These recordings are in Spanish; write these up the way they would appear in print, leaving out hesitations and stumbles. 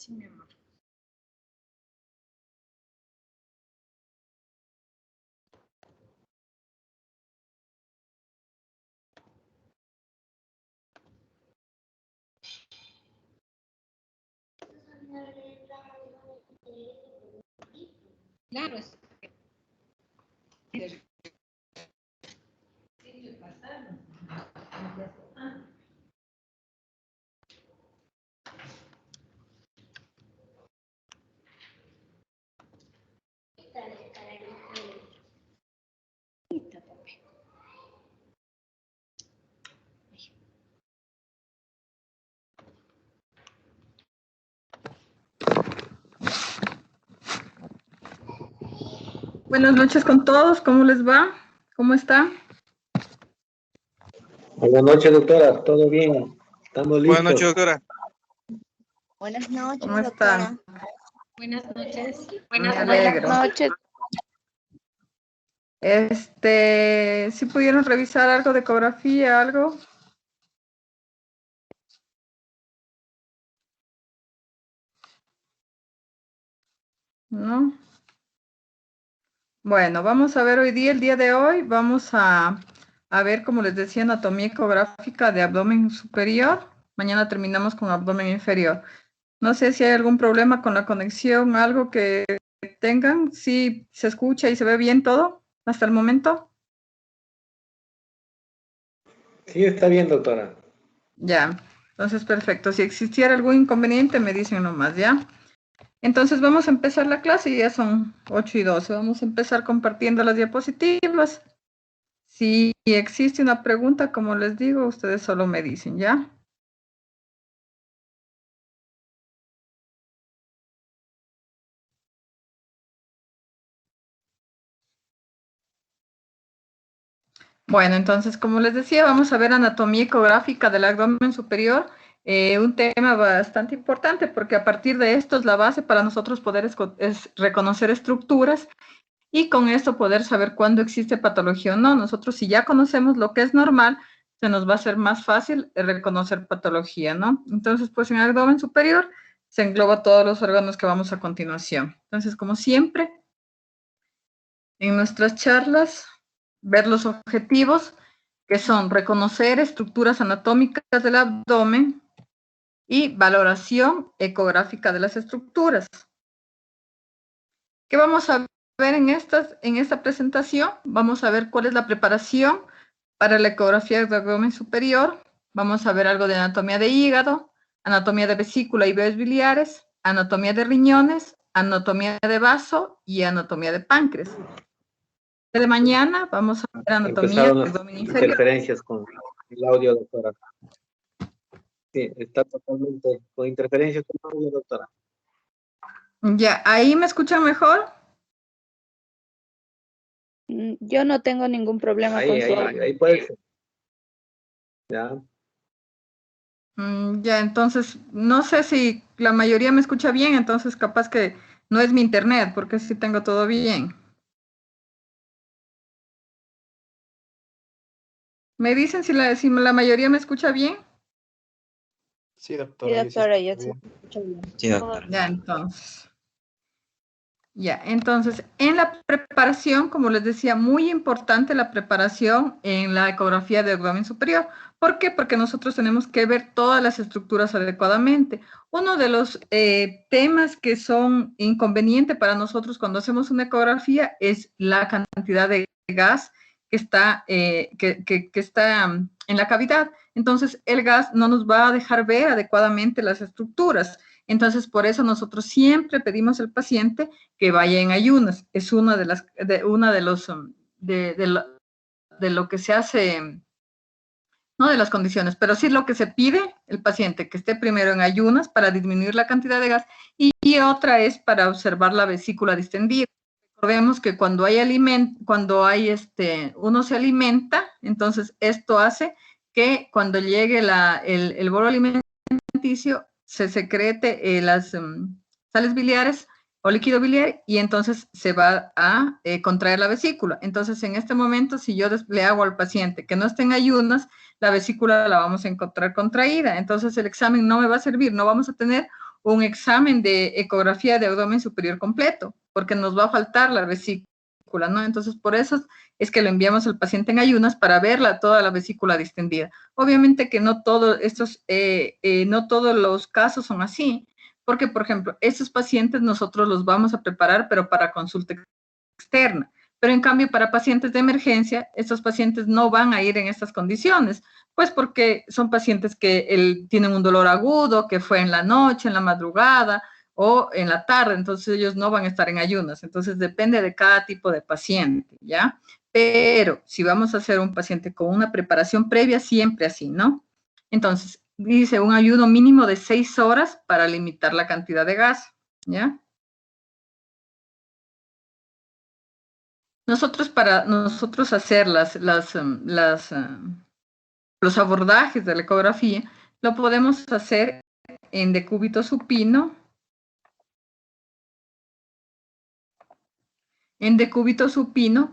Sí, mi amor. Claro, es. Buenas noches con todos, ¿cómo les va? ¿Cómo están? Buenas noches, doctora, ¿todo bien? ¿Estamos listos? Buenas noches, doctora. Buenas noches, ¿Cómo doctora. están? Buenas noches. Me alegro. Buenas noches. ¿Sí pudieron revisar algo de ecografía, algo? ¿No? Bueno, vamos a ver hoy día, el día de hoy, vamos a ver, como les decía, anatomía ecográfica de abdomen superior. Mañana terminamos con abdomen inferior. No sé si hay algún problema con la conexión, algo que tengan. ¿Sí se escucha y se ve bien todo hasta el momento? Sí, está bien, doctora. Ya, entonces perfecto. Si existiera algún inconveniente, me dicen nomás, ¿ya? Entonces vamos a empezar la clase y ya son 8:12. Vamos a empezar compartiendo las diapositivas. Si existe una pregunta, como les digo, ustedes solo me dicen, ¿ya? Bueno, entonces, como les decía, vamos a ver anatomía ecográfica del abdomen superior, un tema bastante importante porque a partir de esto es la base para nosotros poder es reconocer estructuras y con esto poder saber cuándo existe patología o no. Nosotros si ya conocemos lo que es normal, se nos va a hacer más fácil reconocer patología, ¿no? Entonces, pues en el abdomen superior se engloba todos los órganos que vamos a continuación. Entonces, como siempre, en nuestras charlas, ver los objetivos, que son reconocer estructuras anatómicas del abdomen y valoración ecográfica de las estructuras. ¿Qué vamos a ver en esta presentación? Vamos a ver cuál es la preparación para la ecografía del abdomen superior. Vamos a ver algo de anatomía de hígado, anatomía de vesícula y vías biliares, anatomía de riñones, anatomía de vaso y anatomía de páncreas. De mañana vamos a ver anatomía Empezaron del las abdomen inferior. interferencias con el audio, doctora. Sí, está totalmente con interferencias con el audio, doctora. Ya, ¿ahí me escuchan mejor? Yo no tengo ningún problema con su audio. Ahí puede ser. Ya. Ya, entonces, no sé si la mayoría me escucha bien, entonces capaz que no es mi internet, porque sí tengo todo bien. ¿Me dicen si la mayoría me escucha bien? Sí, doctora. Sí, doctora, ya se escucha bien. Sí, doctora. Ya, entonces, en la preparación, como les decía, muy importante la preparación en la ecografía de abdomen superior. ¿Por qué? Porque nosotros tenemos que ver todas las estructuras adecuadamente. Uno de los temas que son inconvenientes para nosotros cuando hacemos una ecografía es la cantidad de gas que está, que está en la cavidad. Entonces, el gas no nos va a dejar ver adecuadamente las estructuras. Entonces, por eso nosotros siempre pedimos al paciente que vaya en ayunas. Es una de lo que se hace, no de las condiciones, pero sí lo que se pide el paciente, que esté primero en ayunas para disminuir la cantidad de gas y otra es para observar la vesícula distendida. Recordemos que cuando hay uno se alimenta, entonces esto hace que cuando llegue el bolo alimenticio se secrete las sales biliares o líquido biliar y entonces se va a contraer la vesícula. Entonces, en este momento, si yo le hago al paciente que no esté en ayunas, la vesícula la vamos a encontrar contraída. Entonces, el examen no me va a servir, no vamos a tener un examen de ecografía de abdomen superior completo, porque nos va a faltar la vesícula, ¿no? Entonces, por eso es que lo enviamos al paciente en ayunas para verla toda la vesícula distendida. Obviamente que no todos los casos son así, porque, por ejemplo, estos pacientes nosotros los vamos a preparar, pero para consulta externa. Pero en cambio, para pacientes de emergencia, estos pacientes no van a ir en estas condiciones, pues porque son pacientes que tienen un dolor agudo, que fue en la noche, en la madrugada o en la tarde, entonces ellos no van a estar en ayunas. Entonces depende de cada tipo de paciente, ¿ya? Pero si vamos a hacer un paciente con una preparación previa, siempre así, ¿no? Entonces, dice un ayuno mínimo de 6 horas para limitar la cantidad de gas, ¿ya? Para nosotros hacer los abordajes de la ecografía, lo podemos hacer en decúbito supino,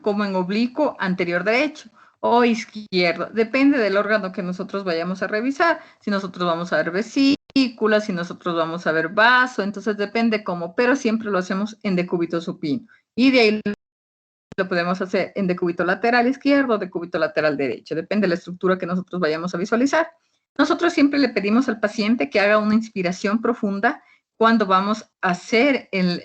como en oblicuo anterior derecho o izquierdo. Depende del órgano que nosotros vayamos a revisar. Si nosotros vamos a ver vesícula, si nosotros vamos a ver vaso, entonces depende cómo, pero siempre lo hacemos en decúbito supino. Y de ahí lo podemos hacer en decúbito lateral izquierdo o decúbito lateral derecho. Depende de la estructura que nosotros vayamos a visualizar. Nosotros siempre le pedimos al paciente que haga una inspiración profunda cuando vamos a hacer el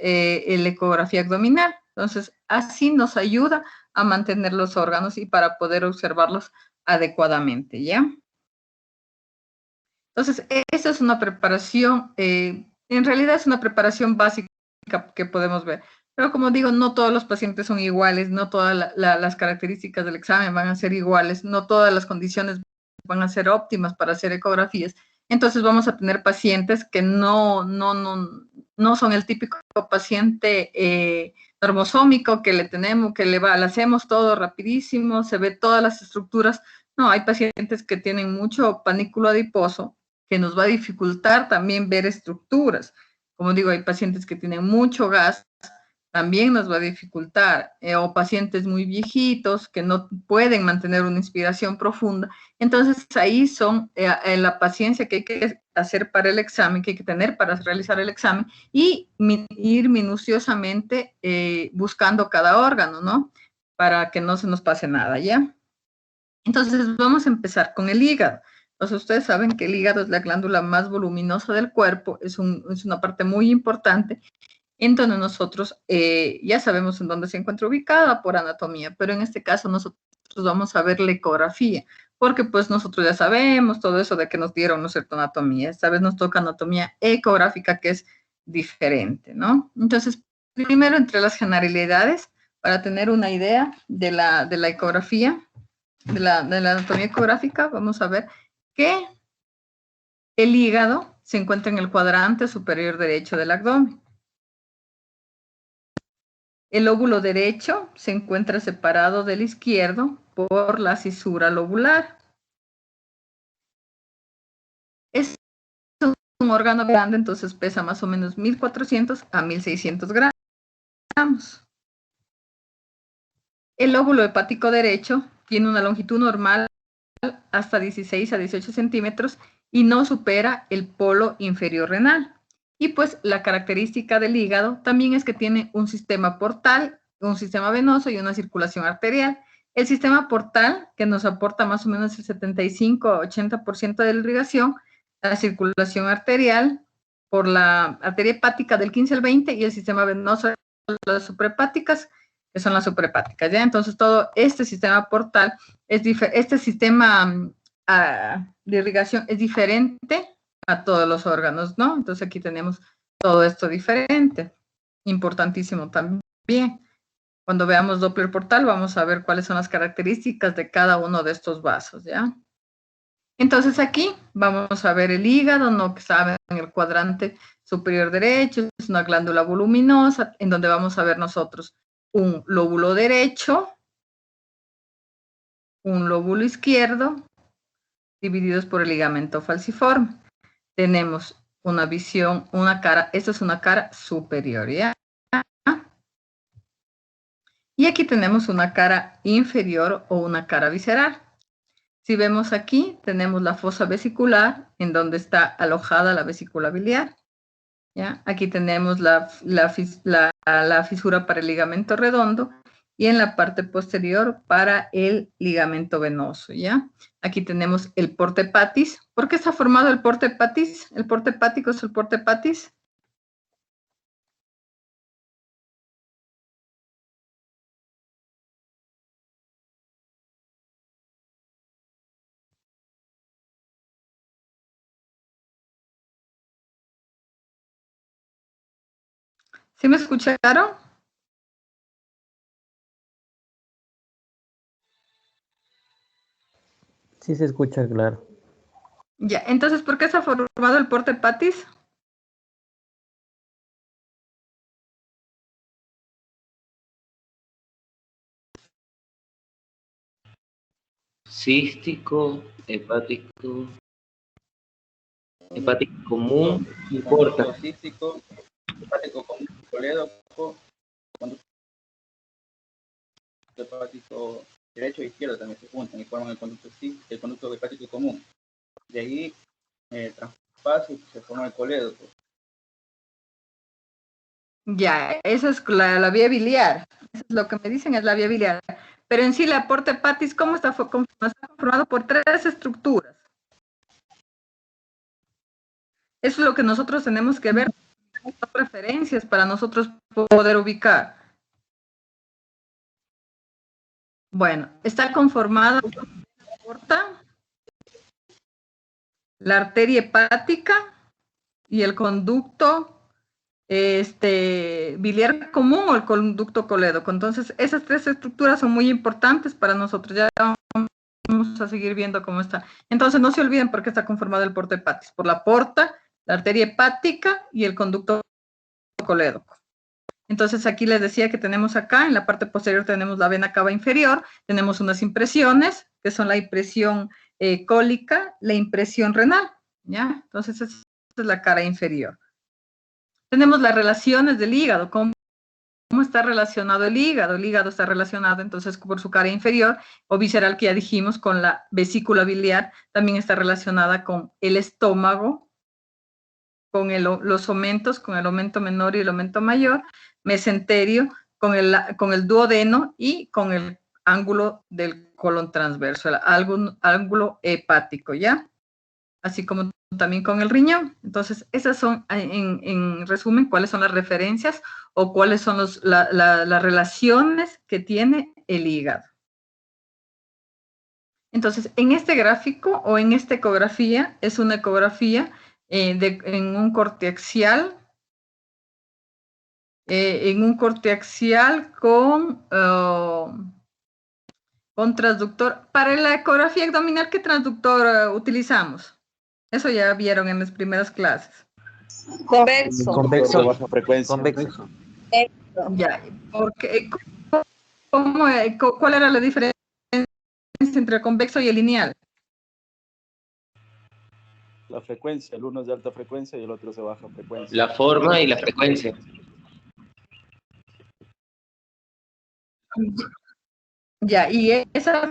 ecografía abdominal. Entonces, así nos ayuda a mantener los órganos y para poder observarlos adecuadamente, ¿ya? Entonces, esa es una preparación, en realidad es una preparación básica que podemos ver. Pero como digo, no todos los pacientes son iguales, no todas las características del examen van a ser iguales, no todas las condiciones van a ser óptimas para hacer ecografías. Entonces vamos a tener pacientes que no son el típico paciente normosómico que le hacemos todo rapidísimo, se ve todas las estructuras. No, hay pacientes que tienen mucho panículo adiposo que nos va a dificultar también ver estructuras. Como digo, hay pacientes que tienen mucho gas, también nos va a dificultar, o pacientes muy viejitos que no pueden mantener una inspiración profunda. Entonces, ahí son la paciencia que hay que hacer para el examen, que hay que tener para realizar el examen y ir minuciosamente buscando cada órgano, ¿no? Para que no se nos pase nada, ¿ya? Entonces, vamos a empezar con el hígado. Entonces, ustedes saben que el hígado es la glándula más voluminosa del cuerpo, es una parte muy importante. Entonces nosotros ya sabemos en dónde se encuentra ubicada por anatomía, pero en este caso nosotros vamos a ver la ecografía, porque pues nosotros ya sabemos todo eso de que nos dieron, ¿no es cierto?, anatomía. Esta vez nos toca anatomía ecográfica, que es diferente, ¿no? Entonces, primero entre las generalidades, para tener una idea de la ecografía, de la anatomía ecográfica, vamos a ver que el hígado se encuentra en el cuadrante superior derecho del abdomen. El lóbulo derecho se encuentra separado del izquierdo por la cisura lobular. Es un órgano grande, entonces pesa más o menos 1.400 a 1.600 gramos. El lóbulo hepático derecho tiene una longitud normal hasta 16 a 18 centímetros y no supera el polo inferior renal. Y pues la característica del hígado también es que tiene un sistema portal, un sistema venoso y una circulación arterial. El sistema portal, que nos aporta más o menos el 75 a 80% de la irrigación, la circulación arterial por la arteria hepática del 15 al 20 y el sistema venoso, las suprahepáticas, que son las suprahepáticas, ¿ya? Entonces todo este sistema portal, este sistema de irrigación es diferente a todos los órganos, ¿no? Entonces aquí tenemos todo esto diferente, importantísimo también. Cuando veamos Doppler portal vamos a ver cuáles son las características de cada uno de estos vasos, ¿ya? Entonces aquí vamos a ver el hígado, ¿no? Que está en el cuadrante superior derecho, es una glándula voluminosa, en donde vamos a ver nosotros un lóbulo derecho, un lóbulo izquierdo, divididos por el ligamento falciforme. Tenemos una visión, una cara, esta es una cara superior, ¿ya? Y aquí tenemos una cara inferior o una cara visceral. Si vemos aquí, tenemos la fosa vesicular, en donde está alojada la vesícula biliar. ¿ya? Aquí tenemos la fisura para el ligamento redondo y en la parte posterior para el ligamento venoso, ¿ya? Aquí tenemos el porte patis. ¿Por qué está formado el porte patis? El porte hepático es el porte patis. ¿Sí me escucharon? Sí se escucha claro. Ya, entonces, ¿por qué se ha formado el porte patis? Cístico, hepático común, no importa. Cístico, hepático común, colédoco, conducto hepático derecho e izquierdo también se juntan y forman el conducto hepático común. De ahí traspaso y se forma el colédoco. Ya, esa es la vía biliar. Eso es lo que me dicen, es la vía biliar. Pero en sí, la porte patis, ¿cómo está conformado? Está conformado por 3 estructuras. Eso es lo que nosotros tenemos que ver, referencias para nosotros poder ubicar. Bueno, está conformado por la aorta, la arteria hepática y el conducto biliar común o el conducto colédoco. Entonces, esas 3 estructuras son muy importantes para nosotros. Ya vamos a seguir viendo cómo está. Entonces, no se olviden por qué está conformado el porte hepatis. Por la porta, la arteria hepática y el conducto colédoco. Entonces, aquí les decía que tenemos acá, en la parte posterior tenemos la vena cava inferior, tenemos unas impresiones, que son la impresión cólica, la impresión renal, ¿ya? Entonces, esa es la cara inferior. Tenemos las relaciones del hígado, cómo está relacionado el hígado. El hígado está relacionado entonces por su cara inferior o visceral, que ya dijimos, con la vesícula biliar, también está relacionada con el estómago, con los omentos, con el omento menor y el omento mayor, mesenterio, con el duodeno y con el ángulo del colon transverso, el ángulo hepático, ¿ya? Así como también con el riñón. Entonces, esas son, en resumen, cuáles son las referencias o cuáles son las relaciones que tiene el hígado. Entonces, en este gráfico o en esta ecografía, es una ecografía en un corte axial, con transductor. Para la ecografía abdominal, ¿qué transductor utilizamos? Eso ya vieron en las primeras clases. Convexo. Convexo. Baja frecuencia. Convexo. Ya, porque, ¿cuál era la diferencia entre el convexo y el lineal? La frecuencia, el uno es de alta frecuencia y el otro es de baja frecuencia. La forma y la frecuencia. Ya, y esa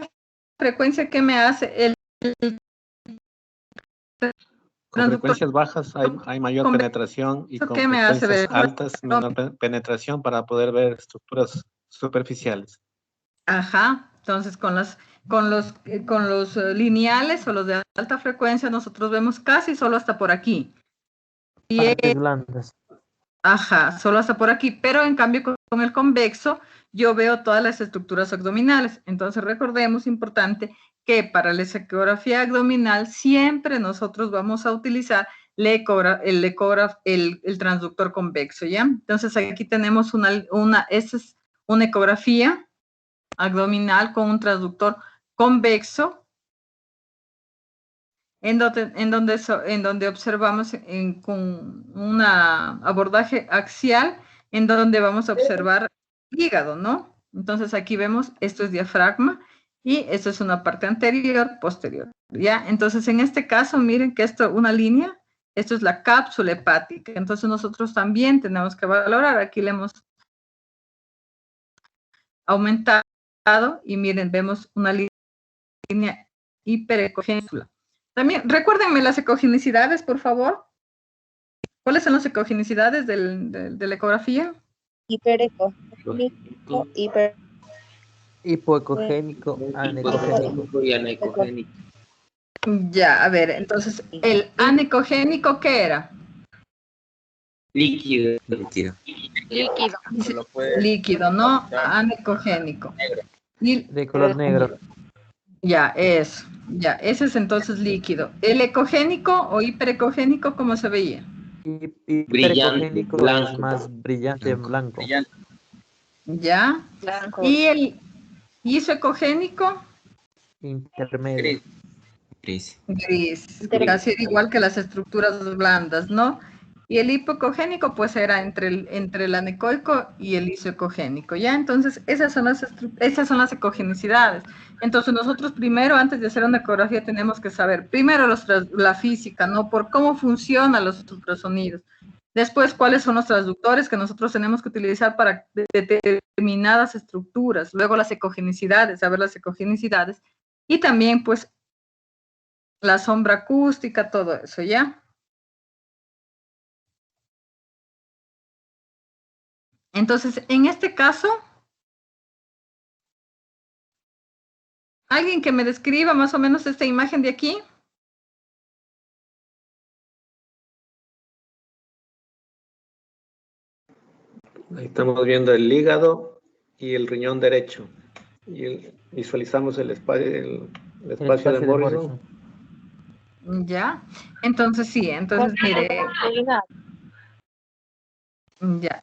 frecuencia, ¿qué me hace? Con frecuencias bajas hay mayor penetración y con ¿Qué me hace frecuencias ver? altas menor penetración para poder ver estructuras superficiales. Ajá, entonces con los lineales o los de alta frecuencia nosotros vemos casi solo hasta por aquí. Partes blandas. Ajá, solo hasta por aquí, pero en cambio con el convexo yo veo todas las estructuras abdominales. Entonces recordemos, importante, que para la ecografía abdominal siempre nosotros vamos a utilizar el transductor convexo, ¿ya? Entonces aquí tenemos esta es una ecografía abdominal con un transductor convexo, en donde observamos con un abordaje axial, en donde vamos a observar el hígado, ¿no? Entonces aquí vemos, esto es diafragma, y esto es una parte anterior, posterior, ¿ya? Entonces en este caso, miren que esto, una línea, esto es la cápsula hepática, entonces nosotros también tenemos que valorar, aquí le hemos aumentado, y miren, vemos una línea hiperecogénica. También, recuérdenme las ecogenicidades, por favor. ¿Cuáles son las ecogenicidades de la ecografía? Hipereco. Hiper. Hipoecogénico, anecogénico. Y anecogénico. Ya, a ver, entonces, ¿el anecogénico qué era? Líquido. Líquido. Dice, Lo puede- líquido, ¿no? Anecogénico. Y, De color negro. ya, eso. Ya, ese es entonces líquido. ¿El ecogénico o hiperecogénico cómo se veía? Hiperecogénico es blanco. más brillante en blanco. brillante, Ya. Blanco. ¿Y el isoecogénico? Intermedio. gris, Gris. Gris. Casi era igual que las estructuras blandas, ¿no? Y el hipocogénico, pues era entre el anecoico y el isoecogénico, ¿ya? Entonces, esas son las ecogenicidades. Entonces, nosotros primero, antes de hacer una ecografía, tenemos que saber, primero la física, ¿no? Por cómo funcionan los ultrasonidos. Después, cuáles son los transductores que nosotros tenemos que utilizar para determinadas estructuras. Luego, las ecogenicidades, saber las ecogenicidades. Y también, pues, la sombra acústica, todo eso, ¿ya? Entonces, en este caso, alguien que me describa más o menos esta imagen de aquí. Ahí estamos viendo el hígado y el riñón derecho. Y visualizamos el espacio de Morrison. Ya, entonces sí, entonces mire, ya.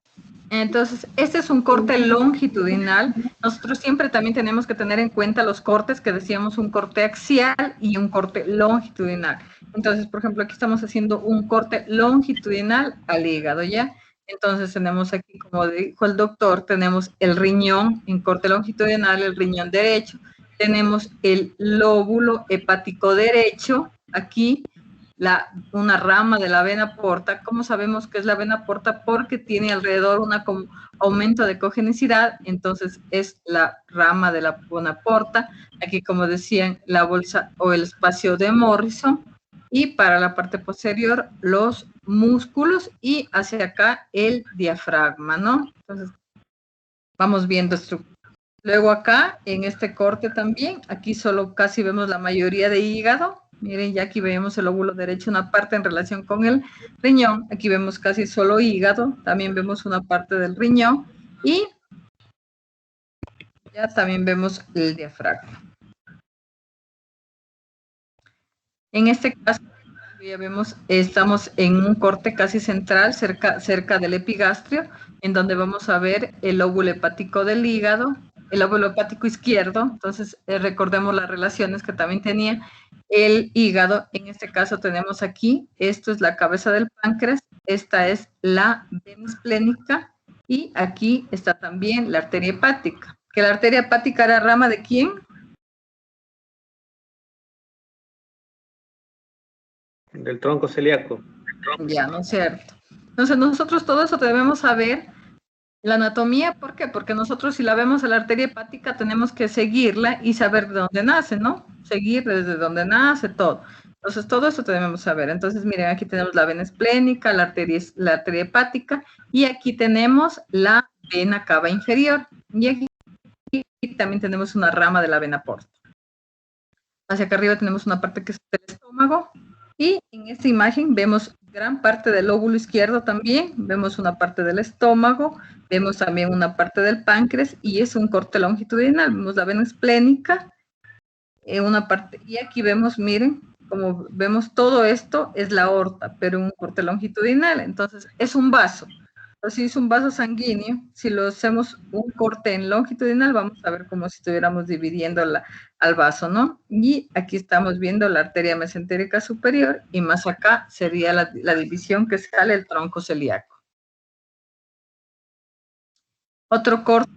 Entonces, este es un corte longitudinal. Nosotros siempre también tenemos que tener en cuenta los cortes que decíamos, un corte axial y un corte longitudinal. Entonces, por ejemplo, aquí estamos haciendo un corte longitudinal al hígado, ¿ya? Entonces tenemos aquí, como dijo el doctor, tenemos el riñón en corte longitudinal, el riñón derecho, tenemos el lóbulo hepático derecho, aquí, una rama de la vena porta. ¿Cómo sabemos que es la vena porta? Porque tiene alrededor un aumento de ecogenicidad, entonces es la rama de la vena porta. Aquí, como decían, la bolsa o el espacio de Morrison. Y para la parte posterior, los músculos y hacia acá el diafragma, ¿no? Entonces, vamos viendo estructura. Luego acá, en este corte también, aquí solo casi vemos la mayoría de hígado. Miren, ya aquí vemos el lóbulo derecho, una parte en relación con el riñón. Aquí vemos casi solo hígado. También vemos una parte del riñón. Y ya también vemos el diafragma. En este caso, ya vemos, estamos en un corte casi central, cerca del epigastrio, en donde vamos a ver el lóbulo hepático del hígado, el lóbulo hepático izquierdo. Entonces, recordemos las relaciones que también tenía el hígado. En este caso tenemos aquí, esto es la cabeza del páncreas, esta es la vena esplénica, y aquí está también la arteria hepática. ¿Que la arteria hepática era rama de quién? Del tronco celíaco. Ya, ¿no es cierto? Entonces, nosotros todo eso debemos saber. La anatomía, ¿por qué? Porque nosotros, si la vemos a la arteria hepática, tenemos que seguirla y saber de dónde nace, ¿no? Seguir desde dónde nace, todo. Entonces, todo eso debemos saber. Entonces, miren, aquí tenemos la vena esplénica, la arteria hepática, y aquí tenemos la vena cava inferior. Y aquí también tenemos una rama de la vena porta. Hacia acá arriba tenemos una parte que es el estómago, y en esta imagen vemos gran parte del lóbulo izquierdo también, vemos una parte del estómago, vemos también una parte del páncreas, y es un corte longitudinal. Vemos la vena esplénica, una parte, y aquí vemos, miren, como vemos todo esto es la aorta, pero un corte longitudinal. Entonces es un vaso. Entonces, si es un vaso sanguíneo, si lo hacemos un corte en longitudinal, vamos a ver como si estuviéramos dividiendo al vaso, ¿no? Y aquí estamos viendo la arteria mesentérica superior, y más acá sería la división que sale el tronco celíaco. Otro corte.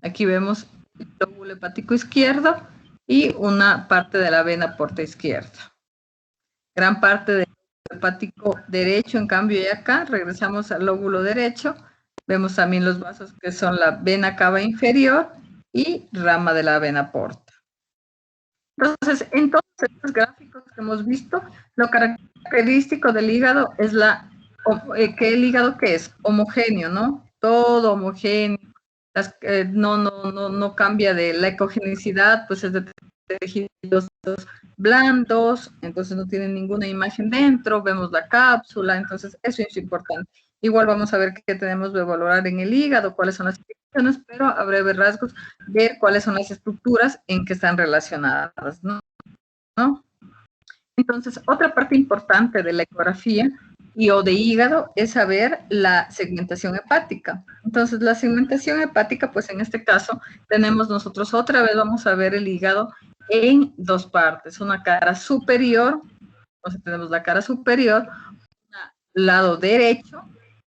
Aquí vemos el lóbulo hepático izquierdo y una parte de la vena porta izquierda. Gran parte del hepático derecho, en cambio, y acá regresamos al lóbulo derecho, vemos también los vasos que son la vena cava inferior y rama de la vena porta. Entonces, en todos estos gráficos que hemos visto, lo característico del hígado es que el hígado que es homogéneo, ¿no? Todo homogéneo, no cambia de la ecogenicidad, pues es de tejidos blandos, entonces no tienen ninguna imagen dentro, vemos la cápsula, entonces eso es importante. Igual vamos a ver qué tenemos de valorar en el hígado, cuáles son las funciones, pero a breves rasgos ver cuáles son las estructuras en que están relacionadas, ¿no? Entonces, otra parte importante de la ecografía o de hígado es saber la segmentación hepática. Entonces, la segmentación hepática, pues en este caso, tenemos nosotros otra vez, vamos a ver el hígado en dos partes, una cara superior, entonces tenemos la cara superior, un lado derecho,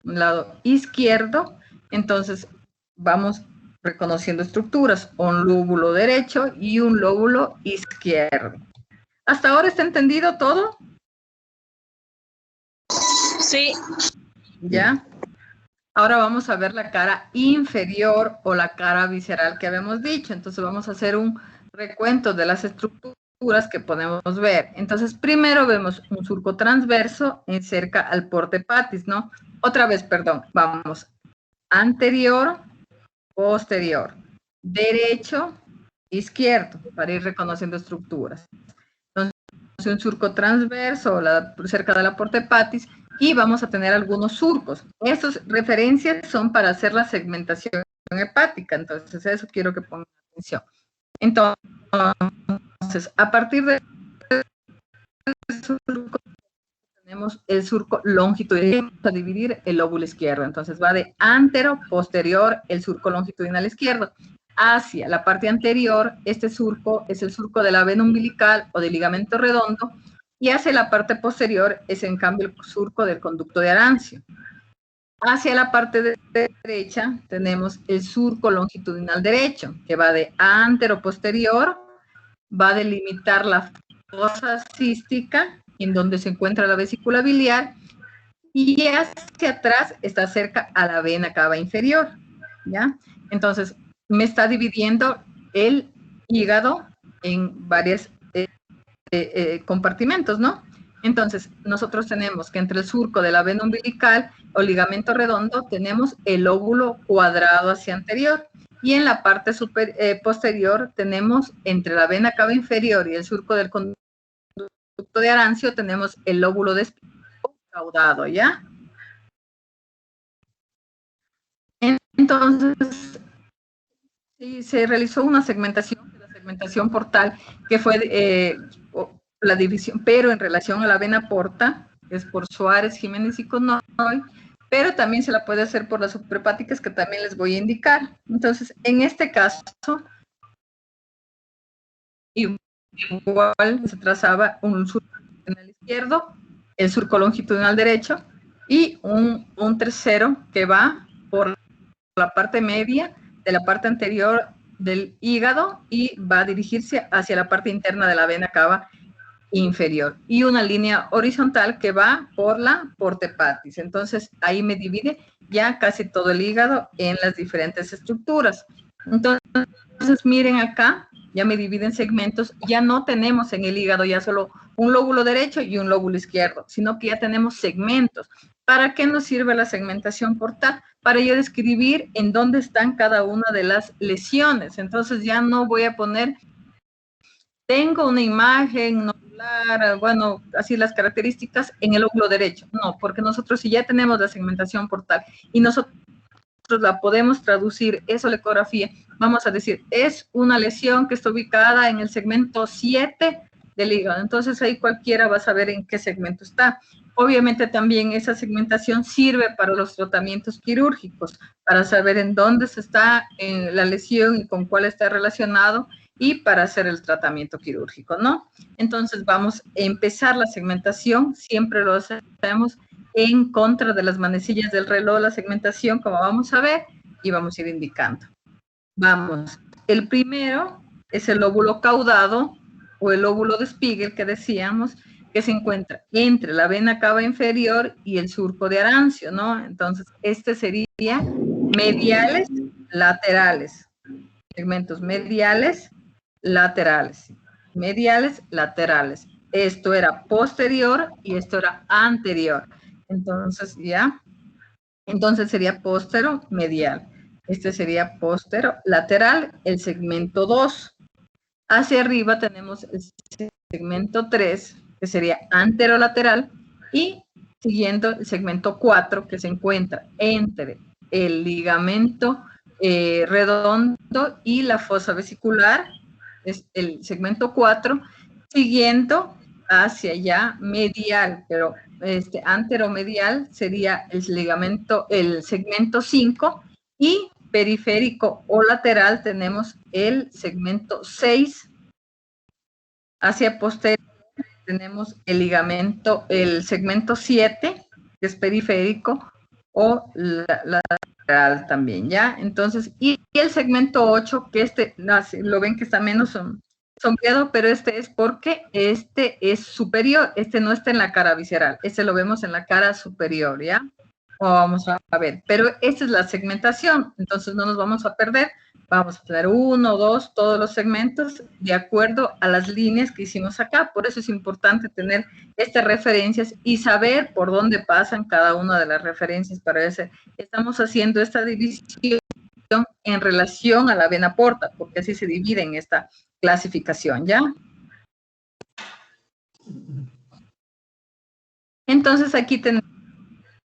un lado izquierdo, entonces vamos reconociendo estructuras, un lóbulo derecho y un lóbulo izquierdo. ¿Hasta ahora está entendido todo? Sí. ¿Ya? Ahora vamos a ver la cara inferior o la cara visceral que habíamos dicho. Entonces vamos a hacer un recuento de las estructuras que podemos ver. Entonces primero vemos un surco transverso en cerca al porte hepatis, ¿no? Otra vez, perdón, vamos. Anterior, posterior, derecho, izquierdo, para ir reconociendo estructuras. Entonces un surco transverso cerca de la porte hepatis, y vamos a tener algunos surcos. Estas referencias son para hacer la segmentación hepática, entonces eso quiero que pongan atención. Entonces, a partir de surco, tenemos el surco longitudinal, vamos a dividir el lóbulo izquierdo, entonces va de antero, posterior, el surco longitudinal izquierdo. Hacia la parte anterior, este surco es el surco de la vena umbilical o del ligamento redondo, y hacia la parte posterior es en cambio el surco del conducto de Arancio. Hacia la parte derecha tenemos el surco longitudinal derecho, que va de antero-posterior, va a delimitar la fosa cística, en donde se encuentra la vesícula biliar, y hacia atrás está cerca a la vena cava inferior, ¿ya? Entonces, me está dividiendo el hígado en varios compartimentos, ¿no? Entonces, nosotros tenemos que entre el surco de la vena umbilical o ligamento redondo tenemos el lóbulo cuadrado hacia anterior, y en la parte posterior tenemos entre la vena cava inferior y el surco del conducto de Arancio tenemos el lóbulo caudado, ¿ya? Entonces, sí, se realizó una segmentación, la segmentación portal, que fue la división, pero en relación a la vena porta, que es por Suárez, Jiménez y Conoy, pero también se la puede hacer por las suprahepáticas, que también les voy a indicar. Entonces, en este caso, igual se trazaba un surco longitudinal izquierdo, el surco longitudinal derecho, y un tercero que va por la parte media de la parte anterior del hígado y va a dirigirse hacia la parte interna de la vena cava inferior, y una línea horizontal que va por la porta hepatis. Entonces ahí me divide ya casi todo el hígado en las diferentes estructuras. Entonces miren acá, ya me divide en segmentos, ya no tenemos en el hígado ya solo un lóbulo derecho y un lóbulo izquierdo, sino que ya tenemos segmentos. ¿Para qué nos sirve la segmentación portal? Para yo describir en dónde están cada una de las lesiones. Entonces ya no voy a poner, tengo una imagen nodular, bueno, así las características en el lóbulo derecho. No, porque nosotros si ya tenemos la segmentación portal y nosotros la podemos traducir, eso la ecografía, vamos a decir, es una lesión que está ubicada en el segmento 7 del hígado. Entonces ahí cualquiera va a saber en qué segmento está. Obviamente también esa segmentación sirve para los tratamientos quirúrgicos, para saber en dónde se está la lesión y con cuál está relacionado, y para hacer el tratamiento quirúrgico, ¿no? Entonces vamos a empezar la segmentación, siempre lo hacemos en contra de las manecillas del reloj, la segmentación, como vamos a ver, y vamos a ir indicando. Vamos, el primero es el lóbulo caudado, o el lóbulo de Spiegel, que decíamos, que se encuentra entre la vena cava inferior y el surco de Arancio, ¿no? Entonces, este sería mediales, laterales, segmentos mediales, laterales. mediales, laterales. Esto era posterior y esto era anterior. Entonces, ¿ya? Entonces sería póstero medial. Este sería póstero lateral, el segmento 2. Hacia arriba tenemos el segmento 3, que sería anterolateral, y siguiendo el segmento 4, que se encuentra entre el ligamento redondo y la fosa vesicular, es el segmento 4, siguiendo hacia allá medial, pero anteromedial sería el segmento 5, y periférico o lateral tenemos el segmento 6. Hacia posterior tenemos el segmento 7, que es periférico, o lateral también, ¿ya? Entonces, y el segmento 8, que lo ven que está menos sombreado, pero este es porque este es superior, este no está en la cara visceral, este lo vemos en la cara superior, ¿ya? Vamos a ver, pero esta es la segmentación, entonces no nos vamos a perder. Vamos a tener 1, 2, todos los segmentos de acuerdo a las líneas que hicimos acá. Por eso es importante tener estas referencias y saber por dónde pasan cada una de las referencias. Para eso estamos haciendo esta división en relación a la vena porta, porque así se divide en esta clasificación, ¿ya? Entonces aquí tenemos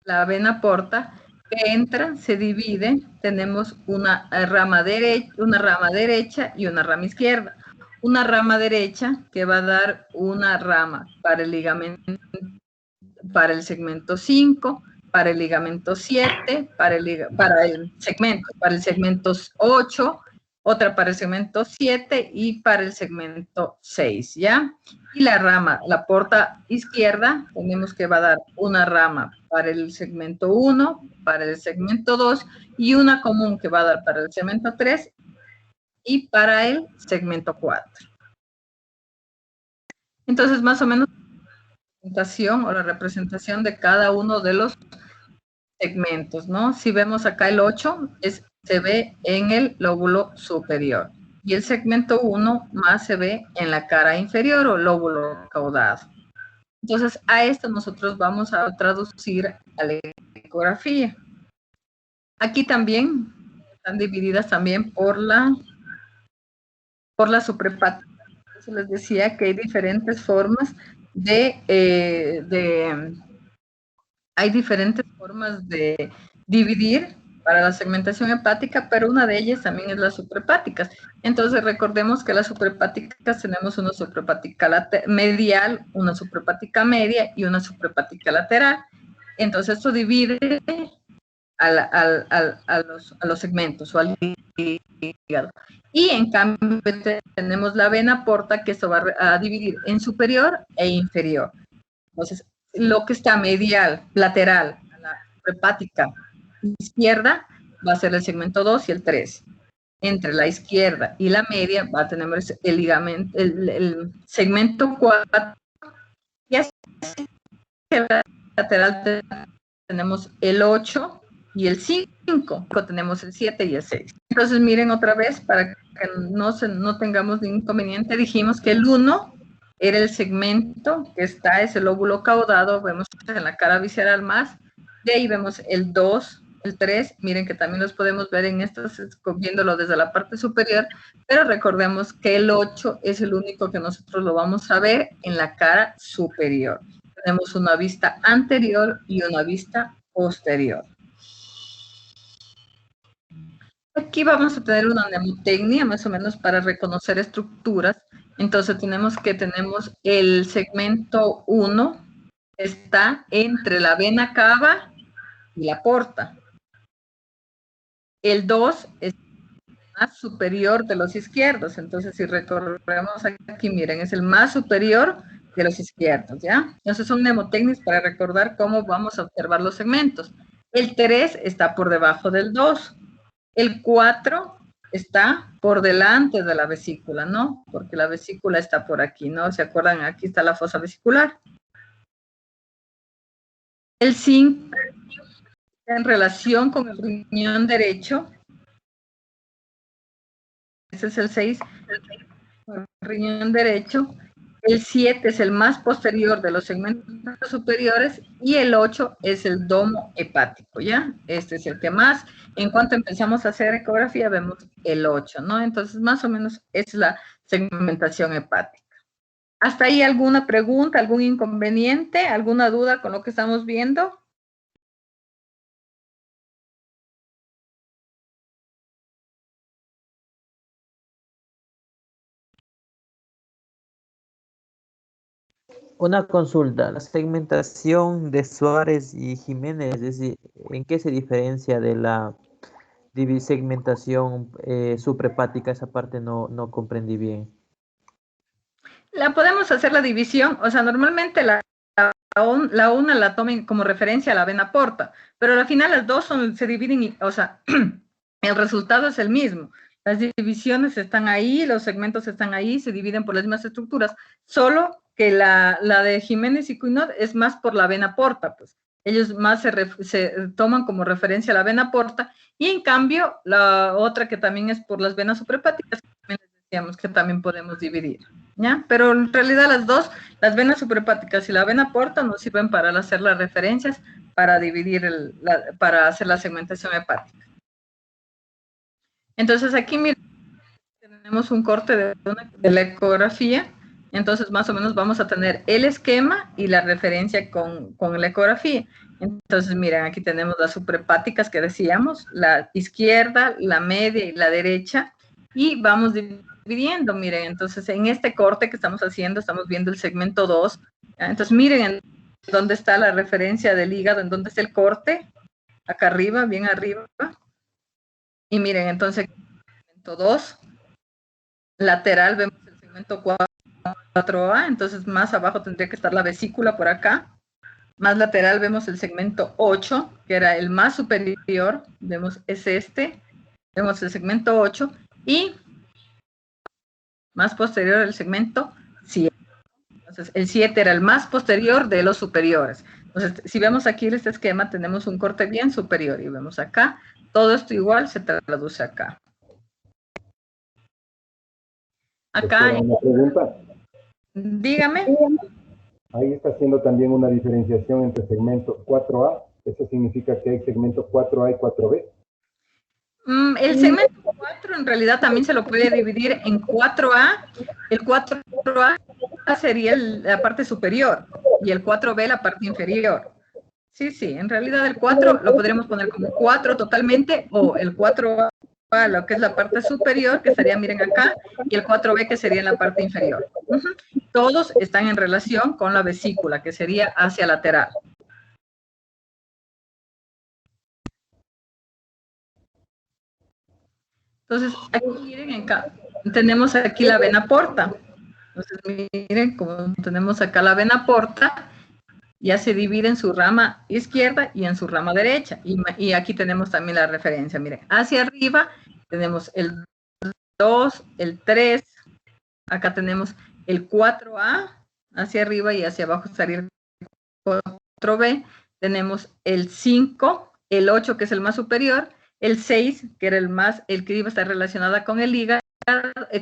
la vena porta que entra, se divide, tenemos una rama derecha y una rama izquierda. Una rama derecha que va a dar una rama para el ligamento, para el segmento 5, para el ligamento 7, para el segmento 8, otra para el segmento 7 y para el segmento 6, ¿ya? Y la porta izquierda, tenemos que va a dar una rama para el segmento 1, para el segmento 2 y una común que va a dar para el segmento 3 y para el segmento 4. Entonces, más o menos, la representación de cada uno de los segmentos, ¿no? Si vemos acá el 8, se ve en el lóbulo superior. Y el segmento 1 más se ve en la cara inferior o lóbulo caudado. Entonces, a esto nosotros vamos a traducir a la ecografía. Aquí también están divididas también por la suprahepática. Les decía que hay diferentes formas hay diferentes formas de dividir para la segmentación hepática, pero una de ellas también es las suprahepáticas. Entonces, recordemos que las suprahepáticas tenemos una suprahepática medial, una suprahepática media y una suprahepática lateral. Entonces, esto divide a los segmentos o al hígado. Y en cambio tenemos la vena porta, que esto va a dividir en superior e inferior. Entonces, lo que está medial, lateral, a la hepática izquierda, va a ser el segmento 2 y el 3. Entre la izquierda y la media va a tener el ligamento, el segmento 4, y hacia la lateral tenemos el 8 y el 5, tenemos el 7 y el 6. Entonces, miren otra vez, para que no tengamos ningún inconveniente, dijimos que el 1 era el segmento que está, es el lóbulo caudado, vemos en la cara visceral más, de ahí vemos el 2, el 3, miren que también los podemos ver en estos, viéndolo desde la parte superior, pero recordemos que el 8 es el único que nosotros lo vamos a ver en la cara superior. Tenemos una vista anterior y una vista posterior. Aquí vamos a tener una mnemotecnia más o menos para reconocer estructuras. Entonces tenemos el segmento 1, está entre la vena cava y la porta. El 2 es más superior de los izquierdos. Entonces, si recorremos aquí, miren, es el más superior de los izquierdos, ¿ya? Entonces son mnemotecnias para recordar cómo vamos a observar los segmentos. El 3 está por debajo del 2. El 4 está por delante de la vesícula, ¿no? Porque la vesícula está por aquí, ¿no? ¿Se acuerdan? Aquí está la fosa vesicular. El 5 en relación con el riñón derecho. Ese es el 6. riñón derecho, el 7 es el más posterior de los segmentos superiores y el 8 es el domo hepático, ¿ya? Este es el que más, en cuanto empezamos a hacer ecografía, vemos el 8, ¿no? Entonces, más o menos es la segmentación hepática. ¿Hasta ahí alguna pregunta, algún inconveniente, alguna duda con lo que estamos viendo? Una consulta, la segmentación de Suárez y Jiménez, es decir, ¿en qué se diferencia de la segmentación suprahepática? Esa parte no comprendí bien. La podemos hacer la división, o sea, normalmente la una la tomen como referencia a la vena porta, pero al final las dos se dividen, o sea, el resultado es el mismo. Las divisiones están ahí, los segmentos están ahí, se dividen por las mismas estructuras, solo que la de Jiménez y Cuinot es más por la vena porta, pues. Ellos más se toman como referencia a la vena porta, y en cambio, la otra que también es por las venas suprahepáticas, también les decíamos que también podemos dividir, ¿ya? Pero en realidad las dos, las venas suprahepáticas y la vena porta, nos sirven para hacer las referencias, para dividir, para hacer la segmentación hepática. Entonces aquí, miren, tenemos un corte de la ecografía. Entonces, más o menos vamos a tener el esquema y la referencia con la ecografía. Entonces, miren, aquí tenemos las suprahepáticas que decíamos, la izquierda, la media y la derecha, y vamos dividiendo, miren, entonces en este corte que estamos haciendo, estamos viendo el segmento 2. Entonces, miren en dónde está la referencia del hígado, en dónde está el corte, acá arriba, bien arriba. Y miren, entonces, segmento 2, lateral vemos el segmento 4A, entonces más abajo tendría que estar la vesícula por acá. Más lateral vemos el segmento 8, que era el más superior, vemos es este, vemos el segmento 8, y más posterior el segmento 7. Entonces el 7 era el más posterior de los superiores. Entonces, si vemos aquí este esquema, tenemos un corte bien superior, y vemos acá, todo esto igual se traduce acá. Acá. Una pregunta. Dígame. Ahí está haciendo también una diferenciación entre segmento 4A. ¿Eso significa que hay segmento 4A y 4B? El segmento 4 en realidad también se lo puede dividir en 4A. El 4A sería la parte superior y el 4B la parte inferior. Sí, en realidad el 4 lo podríamos poner como 4 totalmente, o el 4A, lo que es la parte superior, que estaría, miren acá, y el 4B, que sería en la parte inferior. Todos están en relación con la vesícula, que sería hacia lateral. Entonces, aquí miren, acá tenemos aquí la vena porta. Entonces, miren, como tenemos acá la vena porta, ya se divide en su rama izquierda y en su rama derecha. Y aquí tenemos también la referencia. Miren, hacia arriba tenemos el 2, el 3. Acá tenemos el 4A hacia arriba, y hacia abajo estaría el 4B. Tenemos el 5, el 8, que es el más superior, el 6, que era el que iba a estar relacionada con el hígado,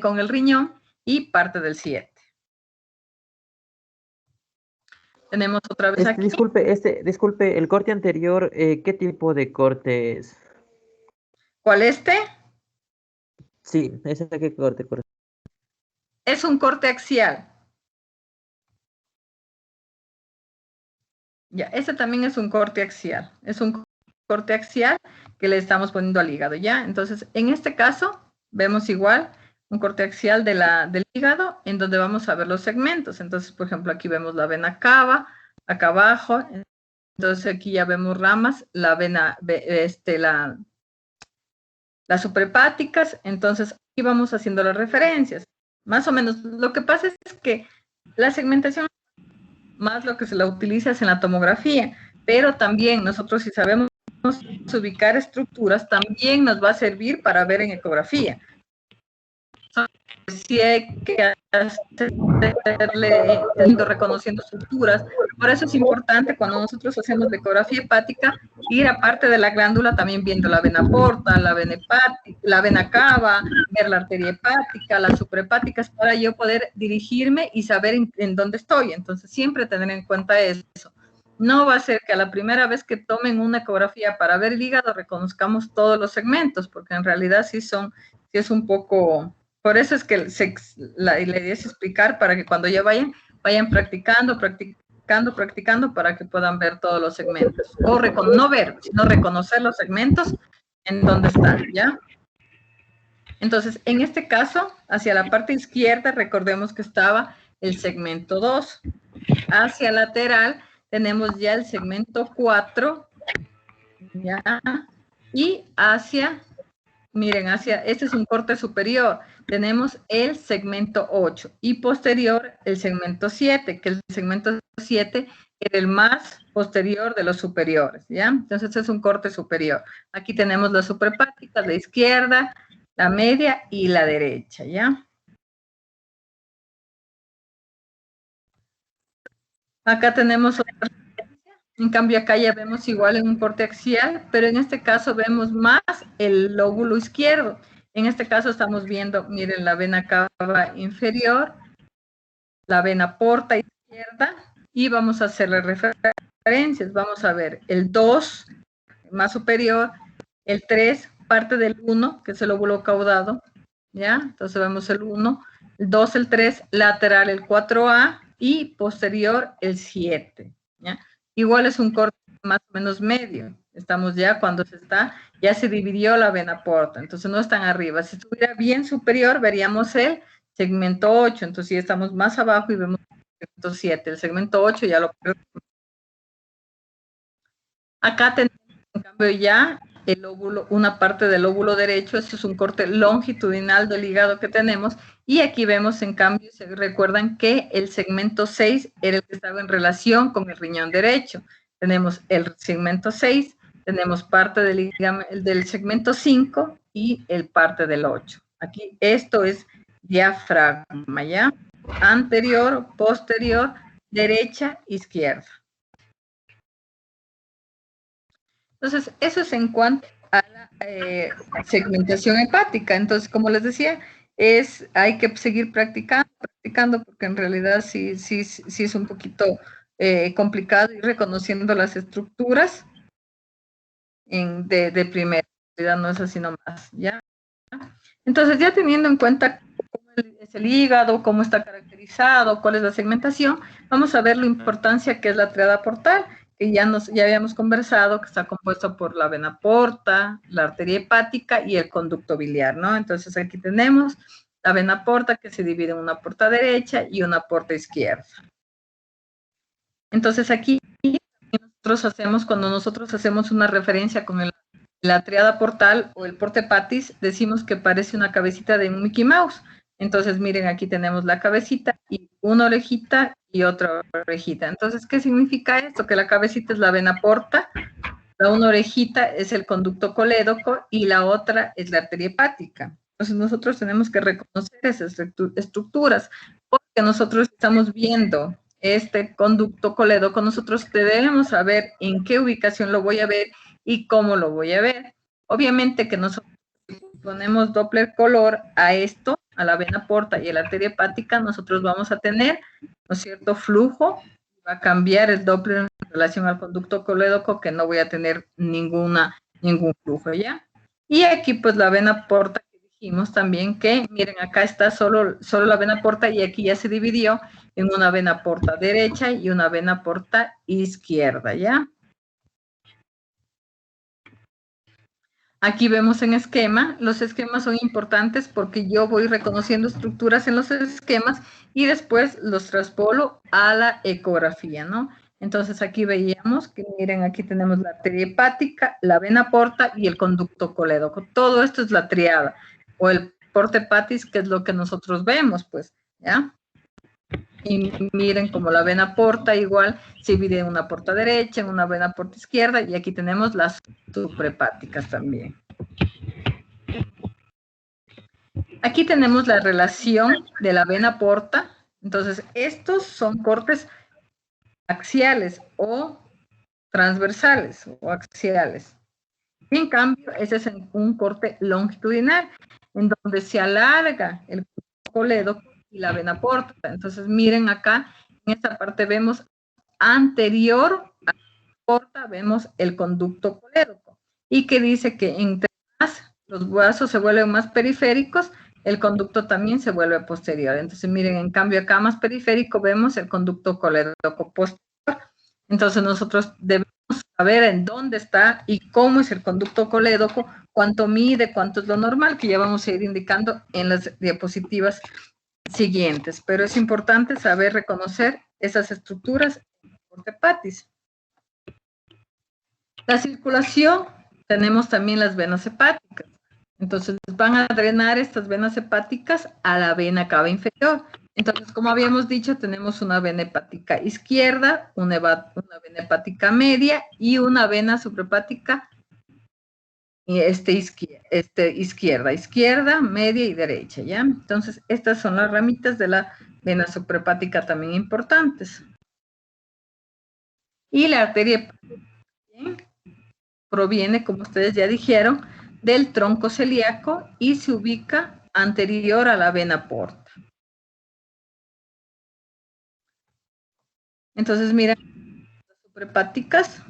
con el riñón, y parte del 7. Tenemos otra vez aquí. Disculpe, el corte anterior, ¿qué tipo de corte es? ¿Cuál este? Sí, ¿ese qué corte? Es un corte axial. Ya, ese también es un corte axial. Es un corte axial que le estamos poniendo al hígado, ¿ya? Entonces, en este caso, vemos igual un corte axial del hígado, en donde vamos a ver los segmentos. Entonces, por ejemplo, aquí vemos la vena cava, acá abajo. Entonces, aquí ya vemos ramas, la vena, las suprahepáticas. Entonces, aquí vamos haciendo las referencias. Más o menos, lo que pasa es que la segmentación, más lo que se la utiliza es en la tomografía, pero también nosotros, si sabemos ubicar estructuras, también nos va a servir para ver en ecografía. Si hay que hacerle, reconociendo estructuras. Por eso es importante, cuando nosotros hacemos la ecografía hepática, ir aparte de la glándula también viendo la vena porta, la vena hepática, la vena cava, ver la arteria hepática, las suprahepáticas, para yo poder dirigirme y saber en dónde estoy. Entonces, siempre tener en cuenta eso. No va a ser que a la primera vez que tomen una ecografía para ver el hígado reconozcamos todos los segmentos, porque en realidad sí es un poco... Por eso es que la idea es explicar para que cuando ya vayan practicando para que puedan ver todos los segmentos. O no ver, sino reconocer los segmentos en donde están, ¿ya? Entonces, en este caso, hacia la parte izquierda, recordemos que estaba el segmento 2. Hacia lateral tenemos ya el segmento 4, ¿ya? Y hacia, miren, este es un corte superior. Tenemos el segmento 8 y posterior el segmento 7, que el segmento 7 era el más posterior de los superiores, ¿ya? Entonces es un corte superior. Aquí tenemos las suprahepáticas, la izquierda, la media y la derecha, ¿ya? Acá tenemos otra. En cambio acá ya vemos igual en un corte axial, pero en este caso vemos más el lóbulo izquierdo. En este caso estamos viendo, miren, la vena cava inferior, la vena porta izquierda, y vamos a hacerle referencias. Vamos a ver el 2, más superior, el 3, parte del 1, que es el lóbulo caudado, ¿ya? Entonces vemos el 1, el 2, el 3, lateral el 4A, y posterior el 7, ¿ya? Igual es un corte más o menos medio. Estamos ya cuando ya se dividió la vena porta, entonces no están arriba. Si estuviera bien superior, veríamos el segmento 8, entonces ya estamos más abajo y vemos el segmento 7. El segmento 8 ya lo... Acá tenemos, en cambio, ya el lóbulo, una parte del lóbulo derecho. Este es un corte longitudinal del hígado que tenemos, y aquí vemos, en cambio, se recuerdan que el segmento 6 era el que estaba en relación con el riñón derecho. Tenemos el segmento 6, tenemos parte del segmento 5 y el parte del 8. Aquí esto es diafragma, ¿ya? Anterior, posterior, derecha, izquierda. Entonces, eso es en cuanto a la segmentación hepática. Entonces, como les decía, hay que seguir practicando, porque en realidad sí es un poquito complicado ir reconociendo las estructuras de primera. En realidad no es así nomás, ¿ya? Entonces, ya teniendo en cuenta cómo es el hígado, cómo está caracterizado, cuál es la segmentación, vamos a ver la importancia que es la triada portal, que ya habíamos conversado, que está compuesto por la vena porta, la arteria hepática y el conducto biliar, ¿no? Entonces aquí tenemos la vena porta, que se divide en una porta derecha y una porta izquierda. Entonces aquí cuando nosotros hacemos una referencia con la triada portal o el porta hepatis, decimos que parece una cabecita de un Mickey Mouse. Entonces, miren, aquí tenemos la cabecita y una orejita y otra orejita. Entonces, ¿qué significa esto? Que la cabecita es la vena porta, una orejita es el conducto colédoco y la otra es la arteria hepática. Entonces, nosotros tenemos que reconocer esas estructuras, porque nosotros estamos viendo este conducto colédoco, nosotros debemos saber en qué ubicación lo voy a ver y cómo lo voy a ver. Obviamente que nosotros ponemos Doppler color a esto, a la vena porta y a la arteria hepática, nosotros vamos a tener, ¿no es cierto?, flujo. Va a cambiar el Doppler en relación al conducto colédoco, que no voy a tener ningún flujo, ¿ya? Y aquí, pues, la vena porta, que dijimos también que, miren, acá está solo la vena porta, y aquí ya se dividió en una vena porta derecha y una vena porta izquierda, ¿ya? Aquí vemos en esquema. Los esquemas son importantes porque yo voy reconociendo estructuras en los esquemas y después los traspolo a la ecografía, ¿no? Entonces aquí veíamos que, miren, aquí tenemos la arteria hepática, la vena porta y el conducto colédoco. Todo esto es la triada, o el porta hepatis, que es lo que nosotros vemos, pues, ¿ya? Y miren, como la vena porta igual se divide en una porta derecha, en una vena porta izquierda, y aquí tenemos las suprahepáticas también. Aquí tenemos la relación de la vena porta. Entonces, estos son cortes axiales o transversales o axiales. Y en cambio, ese es un corte longitudinal, en donde se alarga el colédoco y la vena porta. Entonces, miren acá, en esta parte vemos anterior a la porta, vemos el conducto colédoco. Y que dice que entre más los vasos se vuelven más periféricos, el conducto también se vuelve posterior. Entonces, miren, en cambio acá más periférico vemos el conducto colédoco posterior. Entonces, nosotros debemos saber en dónde está y cómo es el conducto colédoco, cuánto mide, cuánto es lo normal, que ya vamos a ir indicando en las diapositivas siguientes. Pero es importante saber reconocer esas estructuras de hepatis. La circulación, tenemos también las venas hepáticas. Entonces, van a drenar estas venas hepáticas a la vena cava inferior. Entonces, como habíamos dicho, tenemos una vena hepática izquierda, una vena hepática media y una vena suprahepática izquierda, media y derecha, ¿ya? Entonces, estas son las ramitas de la vena suprahepática también importantes. Y la arteria hepática proviene, como ustedes ya dijeron, del tronco celíaco y se ubica anterior a la vena porta. Entonces, miren, las suprahepáticas,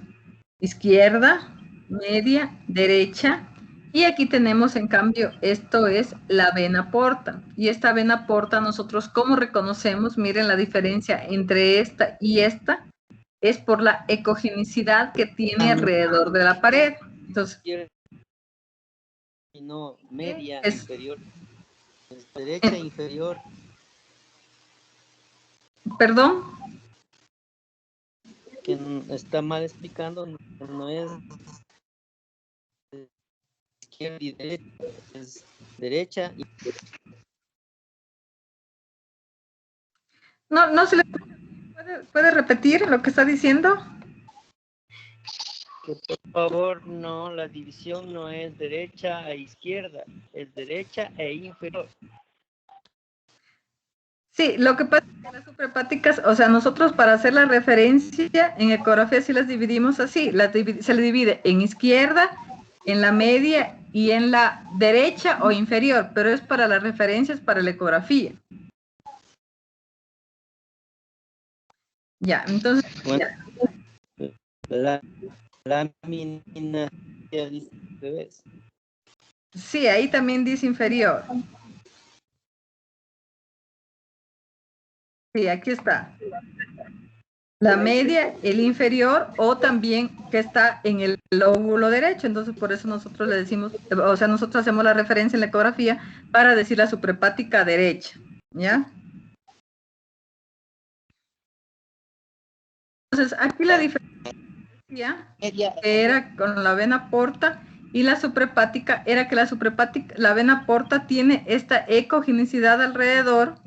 izquierda, media, derecha, y aquí tenemos, en cambio, esto es la vena porta. Y esta vena porta, nosotros, ¿cómo reconocemos? Miren la diferencia entre esta y esta, es por la ecogenicidad que tiene alrededor de la pared. Entonces, no, media, es, inferior, derecha, inferior. ¿Perdón? Que está mal explicando, no es izquierda y derecha, es derecha y... No se le puede repetir lo que está diciendo. Que por favor, no, la división no es derecha e izquierda, es derecha e inferior. Sí, lo que pasa es que las suprahepáticas, o sea, nosotros para hacer la referencia en ecografía sí las dividimos así, se le divide en izquierda, en la media y en la derecha o inferior, pero es para las referencias para la ecografía. Ya, entonces... Bueno, la lámina... Sí, ahí también dice inferior. Sí, aquí está. La media, el inferior, o también que está en el lóbulo derecho. Entonces, por eso nosotros le decimos, o sea, nosotros hacemos la referencia en la ecografía para decir la suprahepática derecha, ¿ya? Entonces, aquí la diferencia era con la vena porta y la suprahepática era que la vena porta tiene esta ecogenicidad alrededor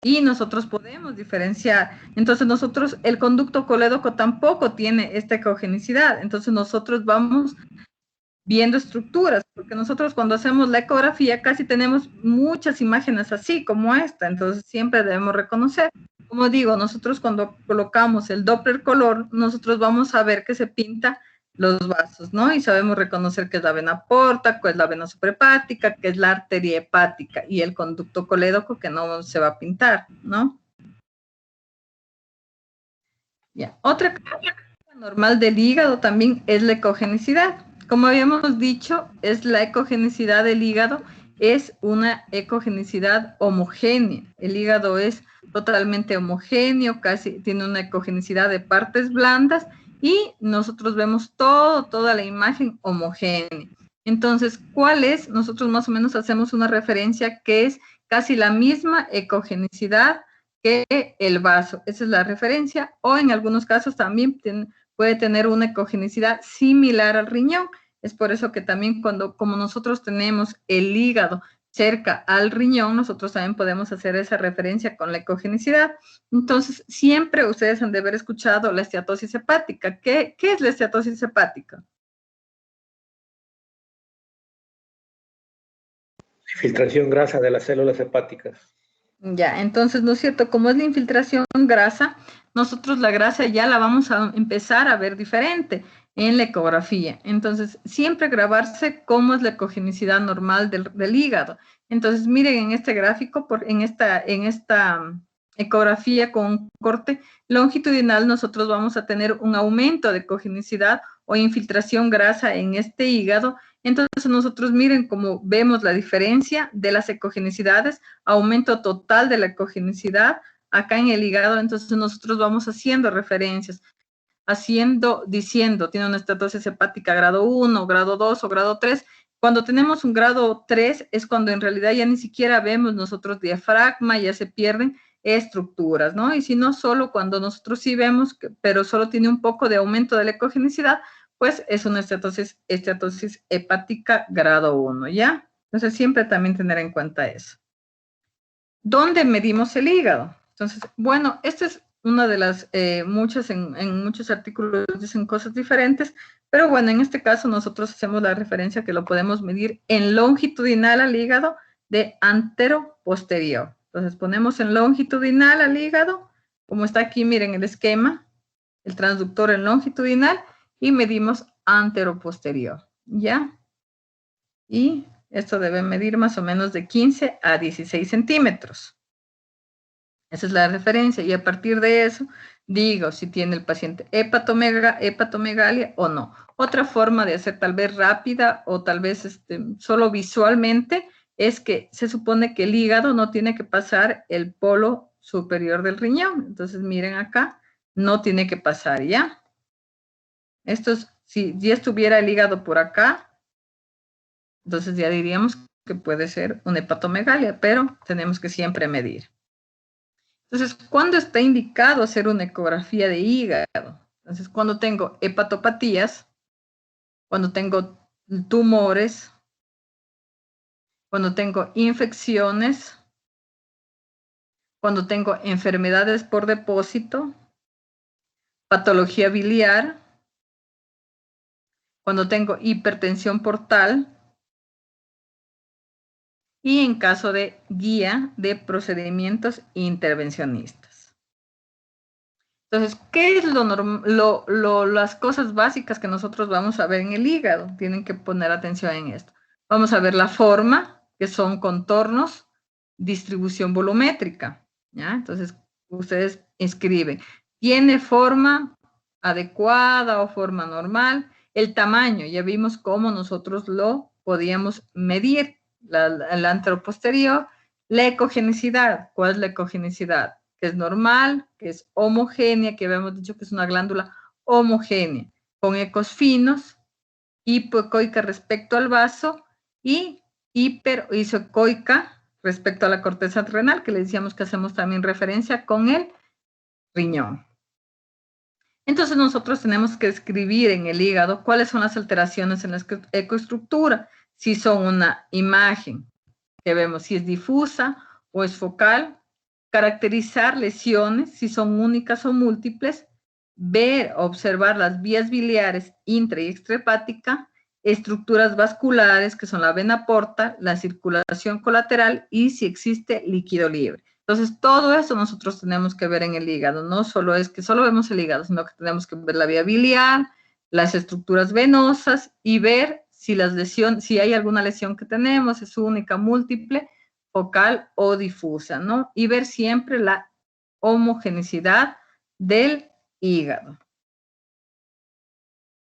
y nosotros podemos diferenciar. Entonces nosotros, el conducto colédoco tampoco tiene esta ecogenicidad. Entonces nosotros vamos viendo estructuras, porque nosotros cuando hacemos la ecografía casi tenemos muchas imágenes así como esta. Entonces siempre debemos reconocer. Como digo, nosotros cuando colocamos el Doppler color, nosotros vamos a ver que se pinta los vasos, ¿no? Y sabemos reconocer qué es la vena porta, qué es la vena suprahepática, qué es la arteria hepática y el conducto colédoco que no se va a pintar, ¿no? Ya. Otra característica normal del hígado también es la ecogenicidad. Como habíamos dicho, es la ecogenicidad del hígado, es una ecogenicidad homogénea. El hígado es totalmente homogéneo, casi tiene una ecogenicidad de partes blandas y nosotros vemos toda la imagen homogénea. Entonces, ¿cuál es? Nosotros más o menos hacemos una referencia que es casi la misma ecogenicidad que el vaso. Esa es la referencia, o en algunos casos también puede tener una ecogenicidad similar al riñón. Es por eso que también como nosotros tenemos el hígado cerca al riñón, nosotros también podemos hacer esa referencia con la ecogenicidad. Entonces, siempre ustedes han de haber escuchado la esteatosis hepática. ¿Qué es la esteatosis hepática? Infiltración grasa de las células hepáticas. Ya, entonces, ¿no es cierto? Como es la infiltración grasa, nosotros la grasa ya la vamos a empezar a ver diferente en la ecografía. Entonces, siempre grabarse cómo es la ecogenicidad normal del hígado. Entonces, miren en este gráfico, en esta ecografía con un corte longitudinal, nosotros vamos a tener un aumento de ecogenicidad o infiltración grasa en este hígado. Entonces, nosotros miren cómo vemos la diferencia de las ecogenicidades, aumento total de la ecogenicidad acá en el hígado. Entonces, nosotros vamos haciendo referencias, diciendo, tiene una estatosis hepática grado 1, grado 2 o grado 3. Cuando tenemos un grado 3 es cuando en realidad ya ni siquiera vemos nosotros diafragma, ya se pierden estructuras, ¿no? Y si no, solo cuando nosotros sí vemos, pero solo tiene un poco de aumento de la ecogenicidad, pues es una estatosis hepática grado 1, ¿ya? Entonces, siempre también tener en cuenta eso. ¿Dónde medimos el hígado? Entonces, bueno, esta es una de las en muchos artículos dicen cosas diferentes, pero bueno, en este caso nosotros hacemos la referencia que lo podemos medir en longitudinal al hígado de antero-posterior. Entonces, ponemos en longitudinal al hígado, como está aquí, miren el esquema, el transductor en longitudinal, y medimos antero-posterior, ¿ya? Y esto debe medir más o menos de 15 a 16 centímetros. Esa es la referencia. Y a partir de eso, digo si tiene el paciente hepatomegalia o no. Otra forma de hacer tal vez rápida o tal vez solo visualmente es que se supone que el hígado no tiene que pasar el polo superior del riñón. Entonces, miren acá, no tiene que pasar, ¿ya? Esto es, si ya estuviera el hígado por acá, entonces ya diríamos que puede ser una hepatomegalia, pero tenemos que siempre medir. Entonces, ¿cuándo está indicado hacer una ecografía de hígado? Entonces, cuando tengo hepatopatías, cuando tengo tumores, cuando tengo infecciones, cuando tengo enfermedades por depósito, patología biliar, cuando tengo hipertensión portal, y en caso de guía de procedimientos intervencionistas. Entonces, ¿qué es las cosas básicas que nosotros vamos a ver en el hígado? Tienen que poner atención en esto. Vamos a ver la forma, que son contornos, distribución volumétrica, ¿ya? Entonces, ustedes escriben, ¿tiene forma adecuada o forma normal? El tamaño, ya vimos cómo nosotros lo podíamos medir. El anteroposterior, la ecogenicidad. ¿Cuál es la ecogenicidad? Que es normal, que es homogénea, que habíamos dicho que es una glándula homogénea, con ecos finos, hipoecoica respecto al vaso y hiperoisoecoica respecto a la corteza renal, que le decíamos que hacemos también referencia con el riñón. Entonces nosotros tenemos que escribir en el hígado cuáles son las alteraciones en la ecoestructura, si son una imagen que vemos si es difusa o es focal, caracterizar lesiones, si son únicas o múltiples, observar las vías biliares intra y extrahepática, estructuras vasculares, que son la vena porta, la circulación colateral y si existe líquido libre. Entonces, todo eso nosotros tenemos que ver en el hígado. No solo es que solo vemos el hígado, sino que tenemos que ver la vía biliar, las estructuras venosas y ver si hay alguna lesión que tenemos, es única, múltiple, focal o difusa, ¿no? Y ver siempre la homogeneidad del hígado.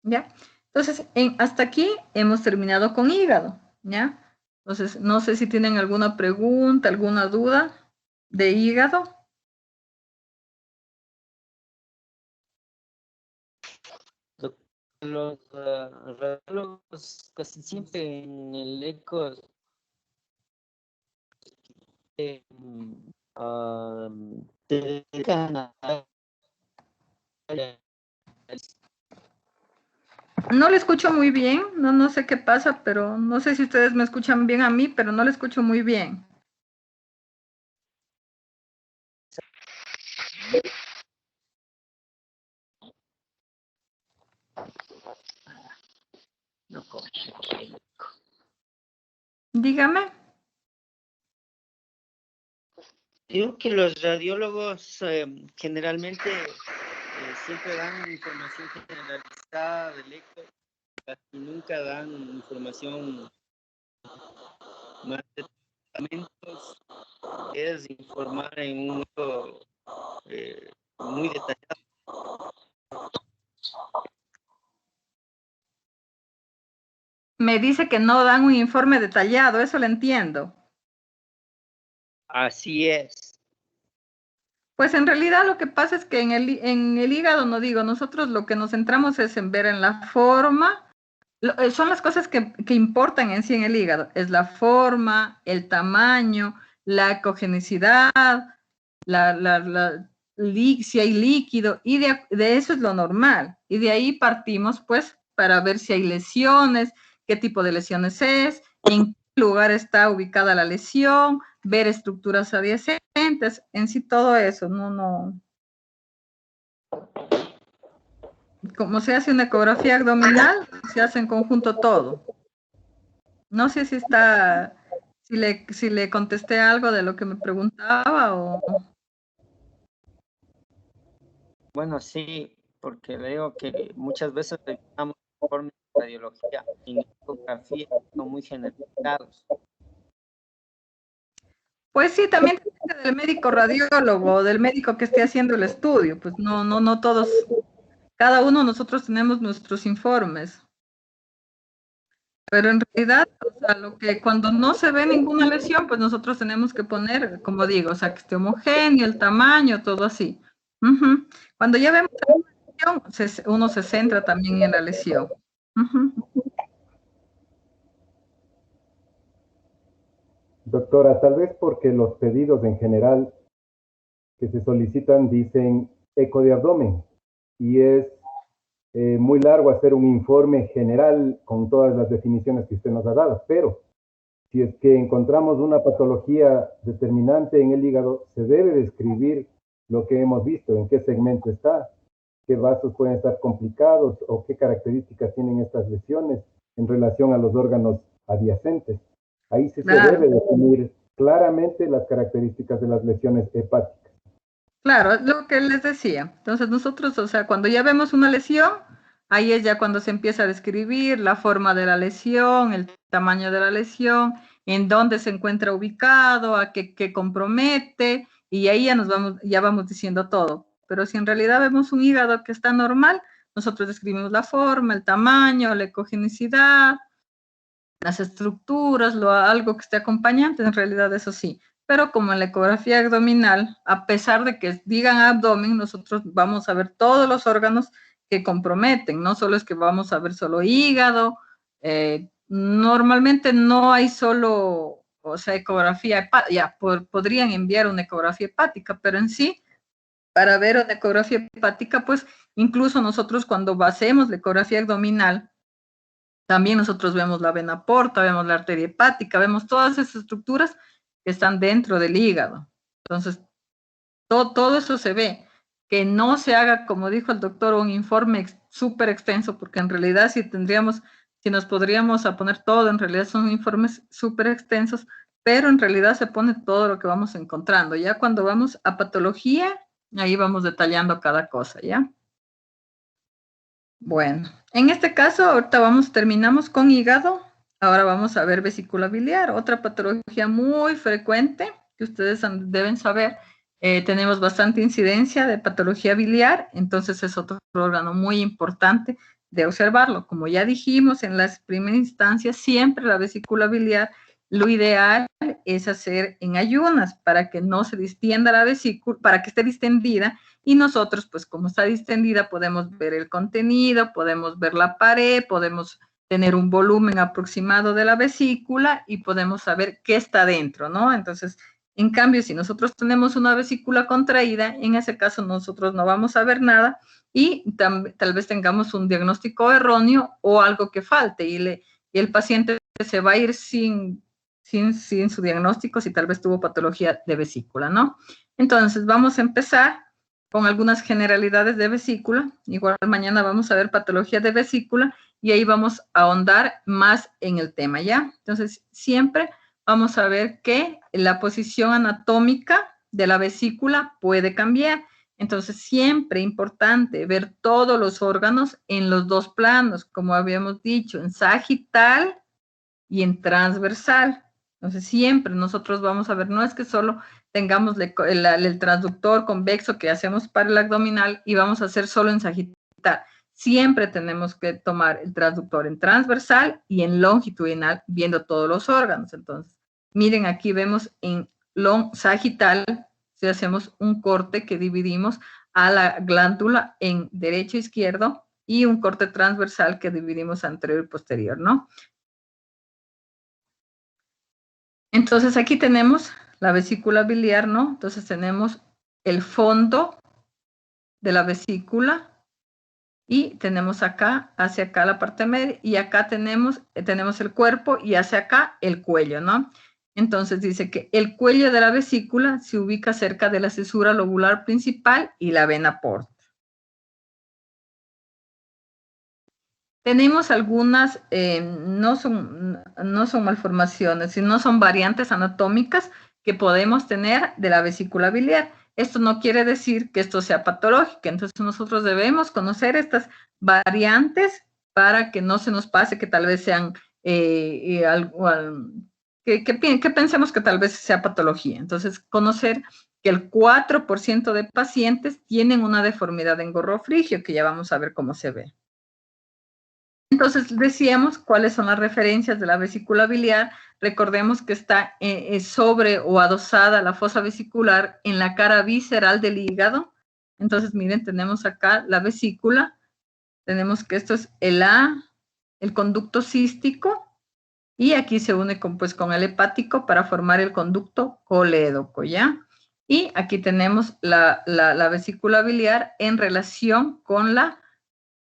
¿Ya? Entonces, hasta aquí hemos terminado con hígado, ¿ya? Entonces, no sé si tienen alguna pregunta, alguna duda de hígado. Los radiólogos casi siempre en el eco se dedican a... No le escucho muy bien, no sé qué pasa, pero no sé si ustedes me escuchan bien a mí, pero no le escucho muy bien. Dígame. Digo que los radiólogos generalmente siempre dan información generalizada del eco, casi nunca dan información más de tratamientos, es informar en un modo muy detallado. Me dice que no dan un informe detallado, eso lo entiendo. Así es. Pues en realidad lo que pasa es que en el hígado, no digo, nosotros lo que nos centramos es en ver en la forma, son las cosas que importan en sí en el hígado, es la forma, el tamaño, la ecogenicidad, si hay líquido, y de eso es lo normal, y de ahí partimos pues para ver si hay lesiones, qué tipo de lesiones es, en qué lugar está ubicada la lesión, ver estructuras adyacentes, en sí todo eso, no. Como se hace una ecografía abdominal, se hace en conjunto todo. No sé si le contesté algo de lo que me preguntaba o... Bueno, sí, porque le digo que muchas veces revisamos informes de radiología y ecografía son muy generalizados. Pues sí, también depende del médico radiólogo, del médico que esté haciendo el estudio. Pues no todos, cada uno nosotros tenemos nuestros informes. Pero en realidad, o sea, cuando no se ve ninguna lesión, pues nosotros tenemos que poner, como digo, o sea, que esté homogéneo, el tamaño, todo así. Uh-huh. Cuando ya vemos la lesión, uno se centra también en la lesión. Uh-huh. Doctora, tal vez porque los pedidos en general que se solicitan dicen eco de abdomen y es muy largo hacer un informe general con todas las definiciones que usted nos ha dado, pero si es que encontramos una patología determinante en el hígado, se debe describir lo que hemos visto, en qué segmento está, qué vasos pueden estar complicados o qué características tienen estas lesiones en relación a los órganos adyacentes. Ahí sí se debe definir claramente las características de las lesiones hepáticas. Claro, es lo que les decía. Entonces nosotros, o sea, cuando ya vemos una lesión, ahí es ya cuando se empieza a describir la forma de la lesión, el tamaño de la lesión, en dónde se encuentra ubicado, a qué compromete, y ahí ya vamos diciendo todo. Pero si en realidad vemos un hígado que está normal, nosotros describimos la forma, el tamaño, la ecogenicidad, las estructuras, algo que esté acompañante, en realidad eso sí. Pero como en la ecografía abdominal, a pesar de que digan abdomen, nosotros vamos a ver todos los órganos que comprometen, no solo es que vamos a ver solo hígado, normalmente no hay solo, o sea, ecografía hepática, podrían enviar una ecografía hepática, pero en sí, para ver una ecografía hepática, pues incluso nosotros cuando hacemos la ecografía abdominal, también nosotros vemos la vena porta, vemos la arteria hepática, vemos todas esas estructuras que están dentro del hígado. Entonces, todo eso se ve. Que no se haga, como dijo el doctor, un informe súper extenso, porque en realidad si nos podríamos a poner todo, en realidad son informes súper extensos, pero en realidad se pone todo lo que vamos encontrando. Ya cuando vamos a patología, ahí vamos detallando cada cosa, ¿ya? Bueno, en este caso, ahorita terminamos con hígado. Ahora vamos a ver vesícula biliar, otra patología muy frecuente que ustedes deben saber. Tenemos bastante incidencia de patología biliar, entonces es otro órgano muy importante de observarlo. Como ya dijimos en las primeras instancias, siempre la vesícula biliar, lo ideal es hacer en ayunas para que no se distienda la vesícula, para que esté distendida, y nosotros, pues como está distendida, podemos ver el contenido, podemos ver la pared, podemos tener un volumen aproximado de la vesícula y podemos saber qué está dentro, ¿no? Entonces, en cambio, si nosotros tenemos una vesícula contraída, en ese caso nosotros no vamos a ver nada y tal vez tengamos un diagnóstico erróneo o algo que falte y el paciente se va a ir sin su diagnóstico si tal vez tuvo patología de vesícula, ¿no? Entonces, vamos a empezar con algunas generalidades de vesícula. Igual mañana vamos a ver patología de vesícula y ahí vamos a ahondar más en el tema, ¿ya? Entonces, siempre vamos a ver que la posición anatómica de la vesícula puede cambiar. Entonces, siempre importante ver todos los órganos en los dos planos, como habíamos dicho, en sagital y en transversal. Entonces, siempre nosotros vamos a ver, no es que solo tengamos el transductor convexo que hacemos para el abdominal y vamos a hacer solo en sagital. Siempre tenemos que tomar el transductor en transversal y en longitudinal, viendo todos los órganos. Entonces, miren, aquí vemos en sagital, si hacemos un corte que dividimos a la glándula en derecho e izquierdo y un corte transversal que dividimos anterior y posterior, ¿no? Entonces, aquí tenemos la vesícula biliar, ¿no? Entonces, tenemos el fondo de la vesícula y tenemos acá, hacia acá la parte media, y acá tenemos el cuerpo y hacia acá el cuello, ¿no? Entonces dice que el cuello de la vesícula se ubica cerca de la cisura lobular principal y la vena porta. Tenemos algunas, no son malformaciones, sino son variantes anatómicas que podemos tener de la vesícula biliar. Esto no quiere decir que esto sea patológico, entonces nosotros debemos conocer estas variantes para que no se nos pase que tal vez sean que pensemos que tal vez sea patología. Entonces, conocer que el 4% de pacientes tienen una deformidad en gorro frigio, que ya vamos a ver cómo se ve. Entonces, decíamos cuáles son las referencias de la vesícula biliar. Recordemos que está sobre o adosada la fosa vesicular en la cara visceral del hígado. Entonces, miren, tenemos acá la vesícula. Tenemos que esto es el conducto cístico. Y aquí se une con el hepático para formar el conducto colédoco, ¿ya? Y aquí tenemos la vesícula biliar en relación con la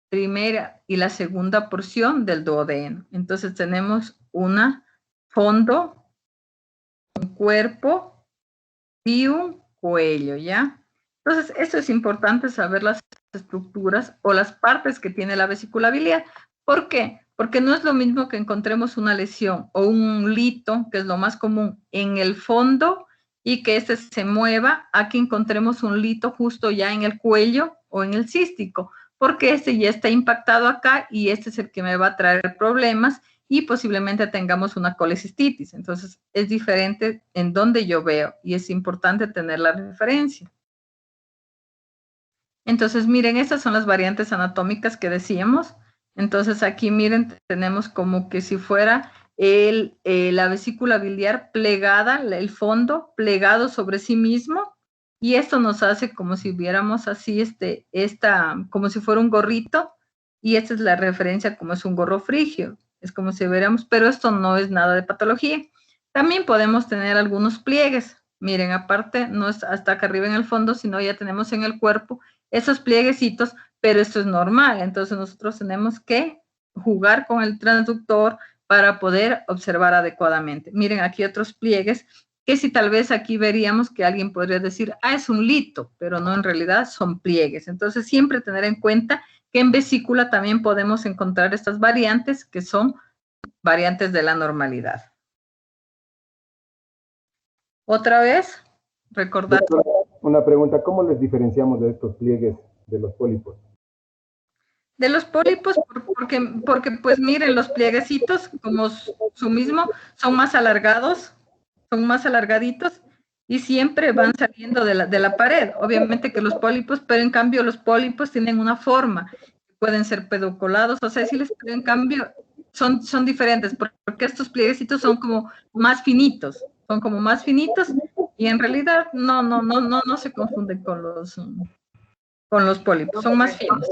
primera y la segunda porción del duodeno. Entonces tenemos un fondo, un cuerpo y un cuello, ¿ya? Entonces, esto es importante saber las estructuras o las partes que tiene la vesícula biliar. ¿Por qué? Porque no es lo mismo que encontremos una lesión o un lito, que es lo más común, en el fondo y que este se mueva, a que encontremos un lito justo ya en el cuello o en el cístico, porque este ya está impactado acá y este es el que me va a traer problemas y posiblemente tengamos una colecistitis. Entonces, es diferente en donde yo veo y es importante tener la referencia. Entonces, miren, estas son las variantes anatómicas que decíamos. Entonces, aquí, miren, tenemos como que si fuera la vesícula biliar plegada, el fondo plegado sobre sí mismo, y esto nos hace como si viéramos así, como si fuera un gorrito, y esta es la referencia como es un gorro frigio, es como si viéramos, pero esto no es nada de patología. También podemos tener algunos pliegues, miren, aparte, no es hasta acá arriba en el fondo, sino ya tenemos en el cuerpo esos plieguecitos, pero esto es normal, entonces nosotros tenemos que jugar con el transductor para poder observar adecuadamente. Miren, aquí otros pliegues, que si tal vez aquí veríamos que alguien podría decir, es un lito, pero no, en realidad son pliegues. Entonces, siempre tener en cuenta que en vesícula también podemos encontrar estas variantes, que son variantes de la normalidad. Otra vez, recordar. Una pregunta, ¿cómo les diferenciamos de estos pliegues de los pólipos? De los pólipos, porque pues miren, los plieguecitos, como su mismo, son más alargados, son más alargaditos y siempre van saliendo de la pared. Obviamente que los pólipos, pero en cambio los pólipos tienen una forma, pueden ser pediculados o sésiles, pero en cambio son diferentes, porque estos plieguecitos son como más finitos, y en realidad no se confunden con los pólipos, son más finos.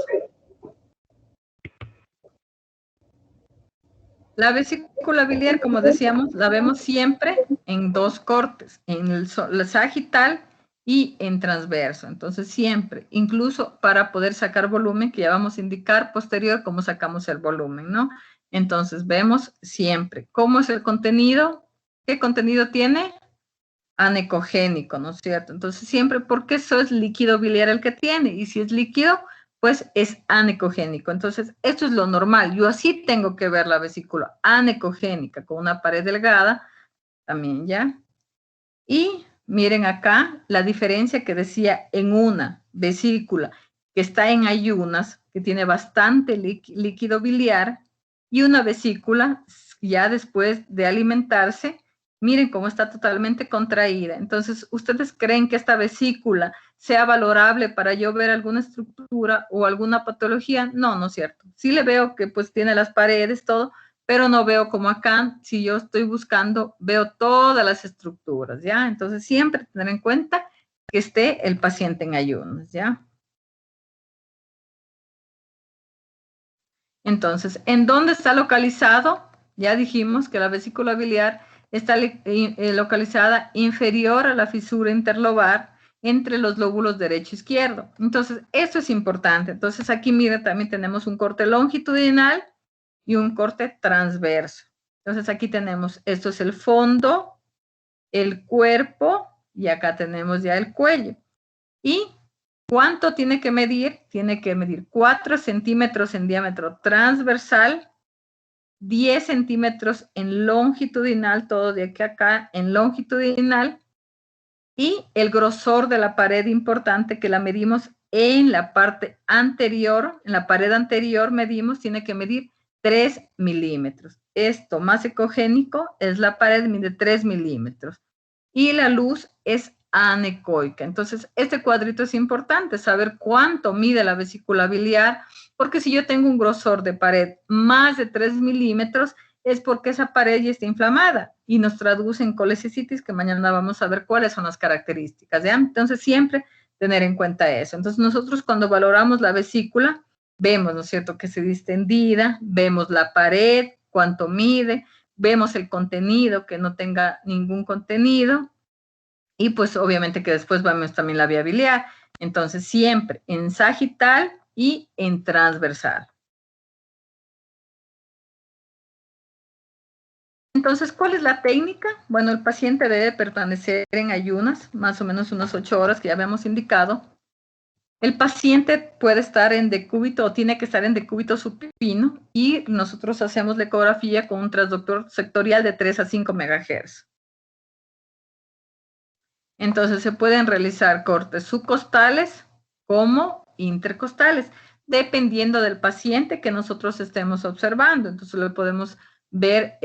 La vesícula biliar, como decíamos, la vemos siempre en dos cortes, en el sagital y en transverso. Entonces, siempre, incluso para poder sacar volumen, que ya vamos a indicar posterior cómo sacamos el volumen, ¿no? Entonces, vemos siempre cómo es el contenido, qué contenido tiene, anecogénico, ¿no es cierto? Entonces, siempre, porque eso es líquido biliar el que tiene, y si es líquido, pues es anecogénico. Entonces, esto es lo normal. Yo así tengo que ver la vesícula anecogénica, con una pared delgada, también, ¿ya? Y miren acá la diferencia que decía en una vesícula que está en ayunas, que tiene bastante líquido biliar, y una vesícula ya después de alimentarse, miren cómo está totalmente contraída. Entonces, ¿ustedes creen que esta vesícula sea valorable para yo ver alguna estructura o alguna patología? No, no es cierto. Sí le veo que pues tiene las paredes, todo, pero no veo como acá, si yo estoy buscando, veo todas las estructuras, ¿ya? Entonces, siempre tener en cuenta que esté el paciente en ayunas, ¿ya? Entonces, ¿en dónde está localizado? Ya dijimos que la vesícula biliar está localizada inferior a la fisura interlobar entre los lóbulos derecho e izquierdo. Entonces, esto es importante. Entonces, aquí, mira, también tenemos un corte longitudinal y un corte transverso. Entonces, aquí tenemos, esto es el fondo, el cuerpo, y acá tenemos ya el cuello. Y ¿cuánto tiene que medir? Tiene que medir 4 centímetros en diámetro transversal, 10 centímetros en longitudinal, todo de aquí a acá en longitudinal, y el grosor de la pared importante que la medimos en la parte anterior, en la pared anterior medimos, tiene que medir 3 milímetros. Esto más ecogénico es la pared, mide 3 milímetros. Y la luz es anecoica. Entonces, este cuadrito es importante, saber cuánto mide la vesícula biliar, porque si yo tengo un grosor de pared más de 3 milímetros, es porque esa pared ya está inflamada y nos traduce en colecicitis, que mañana vamos a ver cuáles son las características, ¿ya? Entonces, siempre tener en cuenta eso. Entonces, nosotros cuando valoramos la vesícula, vemos, ¿no es cierto?, que se distendida, vemos la pared, cuánto mide, vemos el contenido, que no tenga ningún contenido, y pues obviamente que después vemos también la vía biliar. Entonces, siempre en sagital y en transversal. Entonces, ¿cuál es la técnica? Bueno, el paciente debe permanecer en ayunas, más o menos unas 8 horas que ya habíamos indicado. El paciente puede estar en decúbito o tiene que estar en decúbito supino, y nosotros hacemos la ecografía con un transductor sectorial de 3 a 5 MHz. Entonces, se pueden realizar cortes subcostales como intercostales, dependiendo del paciente que nosotros estemos observando. Entonces, lo podemos ver,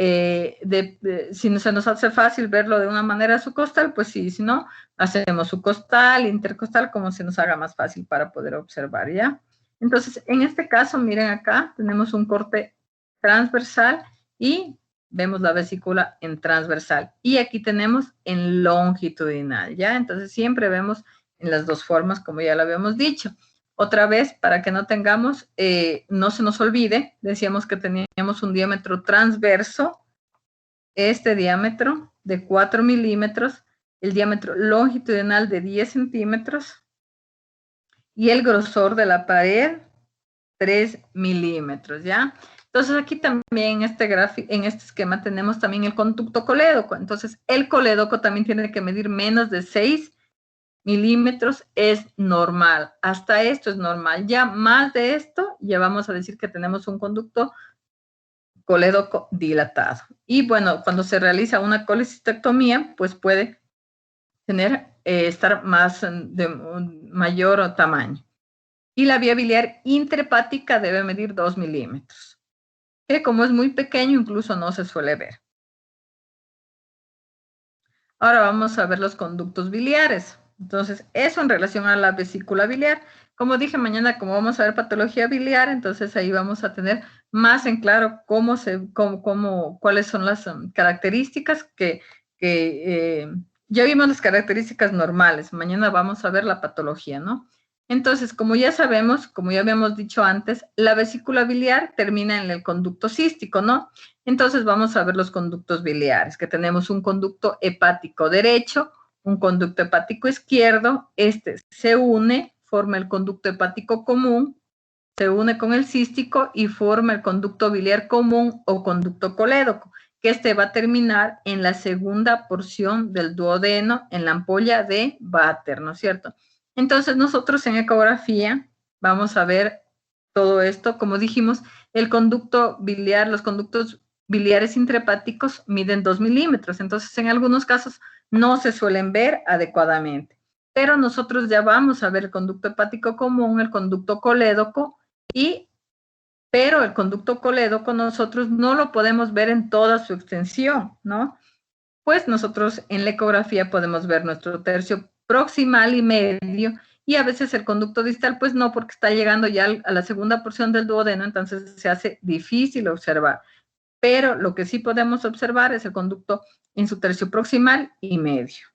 si se nos hace fácil verlo de una manera subcostal, pues sí, si no, hacemos subcostal, intercostal, como se nos haga más fácil para poder observar, ¿ya? Entonces, en este caso, miren acá, tenemos un corte transversal y vemos la vesícula en transversal. Y aquí tenemos en longitudinal, ¿ya? Entonces, siempre vemos en las dos formas, como ya lo habíamos dicho. Otra vez, para que no tengamos, no se nos olvide, decíamos que teníamos un diámetro transverso, este diámetro de 4 milímetros, el diámetro longitudinal de 10 centímetros y el grosor de la pared 3 milímetros, ¿ya? Entonces, aquí también en este esquema tenemos también el conducto colédoco. Entonces, el colédoco también tiene que medir menos de 6 milímetros, es normal. Hasta esto es normal. Ya más de esto, ya vamos a decir que tenemos un conducto colédoco dilatado. Y bueno, cuando se realiza una colecistectomía, pues puede tener, estar más de un mayor tamaño. Y la vía biliar intrahepática debe medir 2 milímetros. Que como es muy pequeño, incluso no se suele ver. Ahora vamos a ver los conductos biliares. Entonces, eso en relación a la vesícula biliar. Como dije, mañana, como vamos a ver patología biliar, entonces ahí vamos a tener más en claro cuáles son las características ya vimos las características normales. Mañana vamos a ver la patología, ¿no? Entonces, como ya sabemos, como ya habíamos dicho antes, la vesícula biliar termina en el conducto cístico, ¿no? Entonces, vamos a ver los conductos biliares, que tenemos un conducto hepático derecho, un conducto hepático izquierdo, este se une, forma el conducto hepático común, se une con el cístico y forma el conducto biliar común o conducto colédoco, que este va a terminar en la segunda porción del duodeno, en la ampolla de Vater, ¿no es cierto? Entonces, nosotros en ecografía vamos a ver todo esto. Como dijimos, el conducto biliar, los conductos biliares intrahepáticos miden 2 milímetros. Entonces, en algunos casos no se suelen ver adecuadamente. Pero nosotros ya vamos a ver el conducto hepático común, el conducto colédoco, pero el conducto colédoco nosotros no lo podemos ver en toda su extensión, ¿no? Pues nosotros en la ecografía podemos ver nuestro tercio proximal y medio, y a veces el conducto distal, pues no, porque está llegando ya a la segunda porción del duodeno, entonces se hace difícil observar. Pero lo que sí podemos observar es el conducto en su tercio proximal y medio.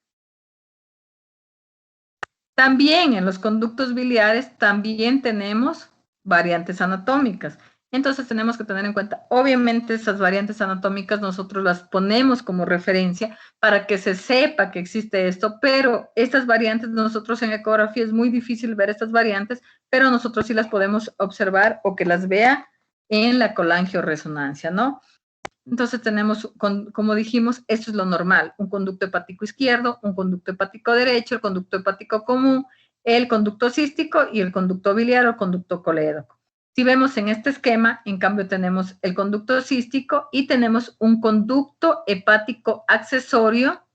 También en los conductos biliares también tenemos variantes anatómicas. Entonces tenemos que tener en cuenta, obviamente esas variantes anatómicas nosotros las ponemos como referencia para que se sepa que existe esto, pero estas variantes nosotros en ecografía es muy difícil ver estas variantes, pero nosotros sí las podemos observar o que las vea en la colangioresonancia, ¿no? Entonces tenemos, como dijimos, esto es lo normal, un conducto hepático izquierdo, un conducto hepático derecho, el conducto hepático común, el conducto cístico y el conducto biliar o conducto colédoco. Si vemos en este esquema, en cambio tenemos el conducto cístico y tenemos un conducto hepático accesorio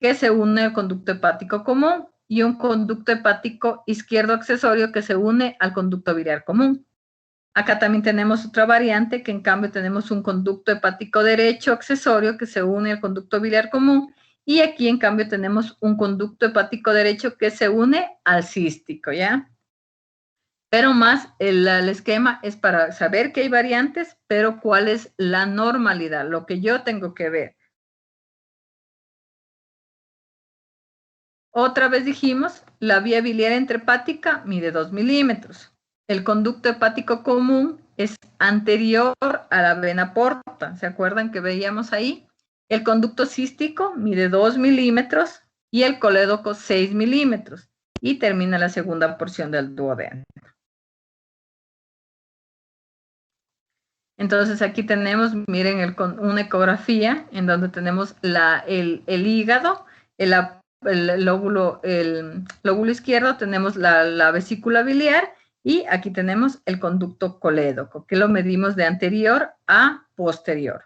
que se une al conducto hepático común y un conducto hepático izquierdo accesorio que se une al conducto biliar común. Acá también tenemos otra variante que en cambio tenemos un conducto hepático derecho accesorio que se une al conducto biliar común y aquí en cambio tenemos un conducto hepático derecho que se une al cístico, ¿ya? Pero más el esquema es para saber que hay variantes, pero cuál es la normalidad, lo que yo tengo que ver. Otra vez dijimos, la vía biliar intrahepática mide 2 milímetros. El conducto hepático común es anterior a la vena porta. ¿Se acuerdan que veíamos ahí? El conducto cístico mide 2 milímetros y el colédoco 6 milímetros. Y termina la segunda porción del duodeno. Entonces aquí tenemos, miren, una ecografía en donde tenemos el hígado, el lóbulo izquierdo, tenemos la vesícula biliar y aquí tenemos el conducto colédoco, que lo medimos de anterior a posterior.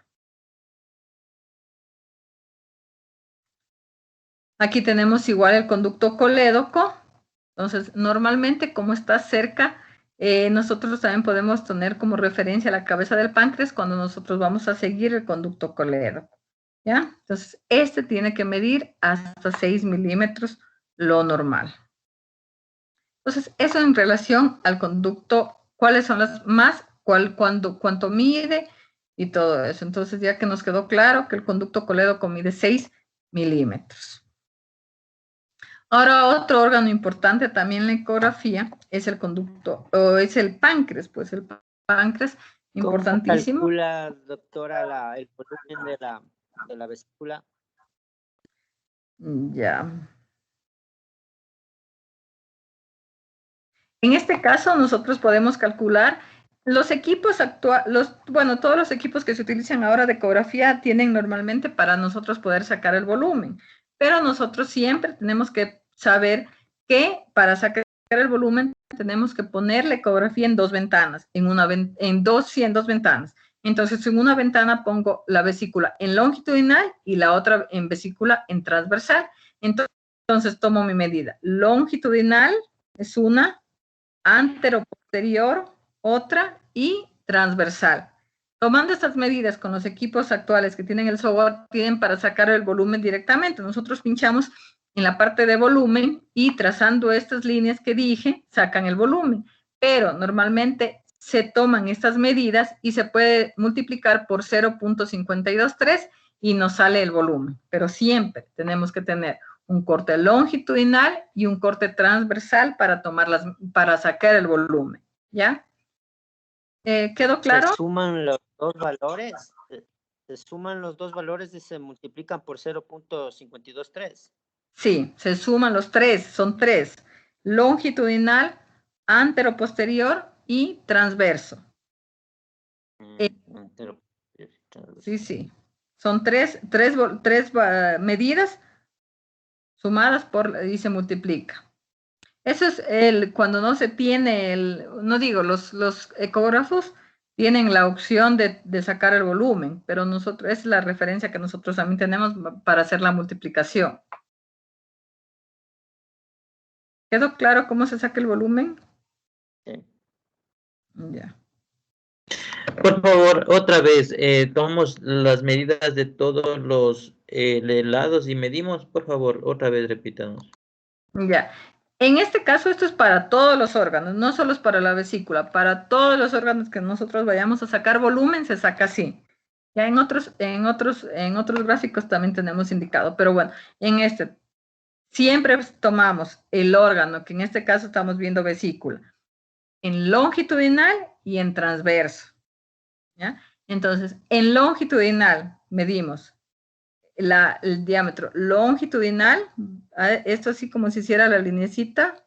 Aquí tenemos igual el conducto colédoco. Entonces, normalmente como está cerca, nosotros también podemos tener como referencia la cabeza del páncreas cuando nosotros vamos a seguir el conducto colédoco, ¿ya? Entonces, este tiene que medir hasta 6 milímetros, lo normal. Entonces, eso en relación al conducto, cuáles son las más, cuánto mide y todo eso. Entonces, ya que nos quedó claro que el conducto colédoco mide 6 milímetros. Ahora, otro órgano importante también en la ecografía es el conducto, o es el páncreas, pues el páncreas, importantísimo. ¿Cómo calcula, doctora, el volumen de la vesícula? Ya. En este caso, nosotros podemos calcular los equipos actuales, bueno, todos los equipos que se utilizan ahora de ecografía tienen normalmente para nosotros poder sacar el volumen, pero nosotros siempre tenemos que saber que para sacar el volumen tenemos que poner la ecografía en dos ventanas, en dos ventanas. Entonces, en una ventana pongo la vesícula en longitudinal y la otra en vesícula en transversal. Entonces, tomo mi medida. Longitudinal es una, anteroposterior otra y transversal. Tomando estas medidas con los equipos actuales que tienen el software, tienen para sacar el volumen directamente. Nosotros pinchamos en la parte de volumen y trazando estas líneas que dije, sacan el volumen. Pero normalmente se toman estas medidas y se puede multiplicar por 0.523 y nos sale el volumen. Pero siempre tenemos que tener un corte longitudinal y un corte transversal para sacar el volumen, ¿ya? ¿Quedó claro? ¿Se suman los dos valores? ¿Se suman los dos valores y se multiplican por 0.523? Sí, se suman los tres, son tres. Longitudinal, anteroposterior y transverso. Sí, sí. Son tres medidas sumadas y se multiplica. Eso es cuando no se tiene los ecógrafos tienen la opción de sacar el volumen, pero nosotros, es la referencia que nosotros también tenemos para hacer la multiplicación. ¿Quedó claro cómo se saca el volumen? Sí. Ya. Por favor, otra vez, tomamos las medidas de todos los lados y medimos, por favor, otra vez repítanos. Ya. En este caso, esto es para todos los órganos, no solo es para la vesícula, para todos los órganos que nosotros vayamos a sacar volumen, se saca así. Ya en otros gráficos también tenemos indicado, pero bueno, en este, siempre tomamos el órgano, que en este caso estamos viendo vesícula, en longitudinal y en transverso. ¿Ya? Entonces, en longitudinal medimos el diámetro longitudinal, esto así como si hiciera la lineecita.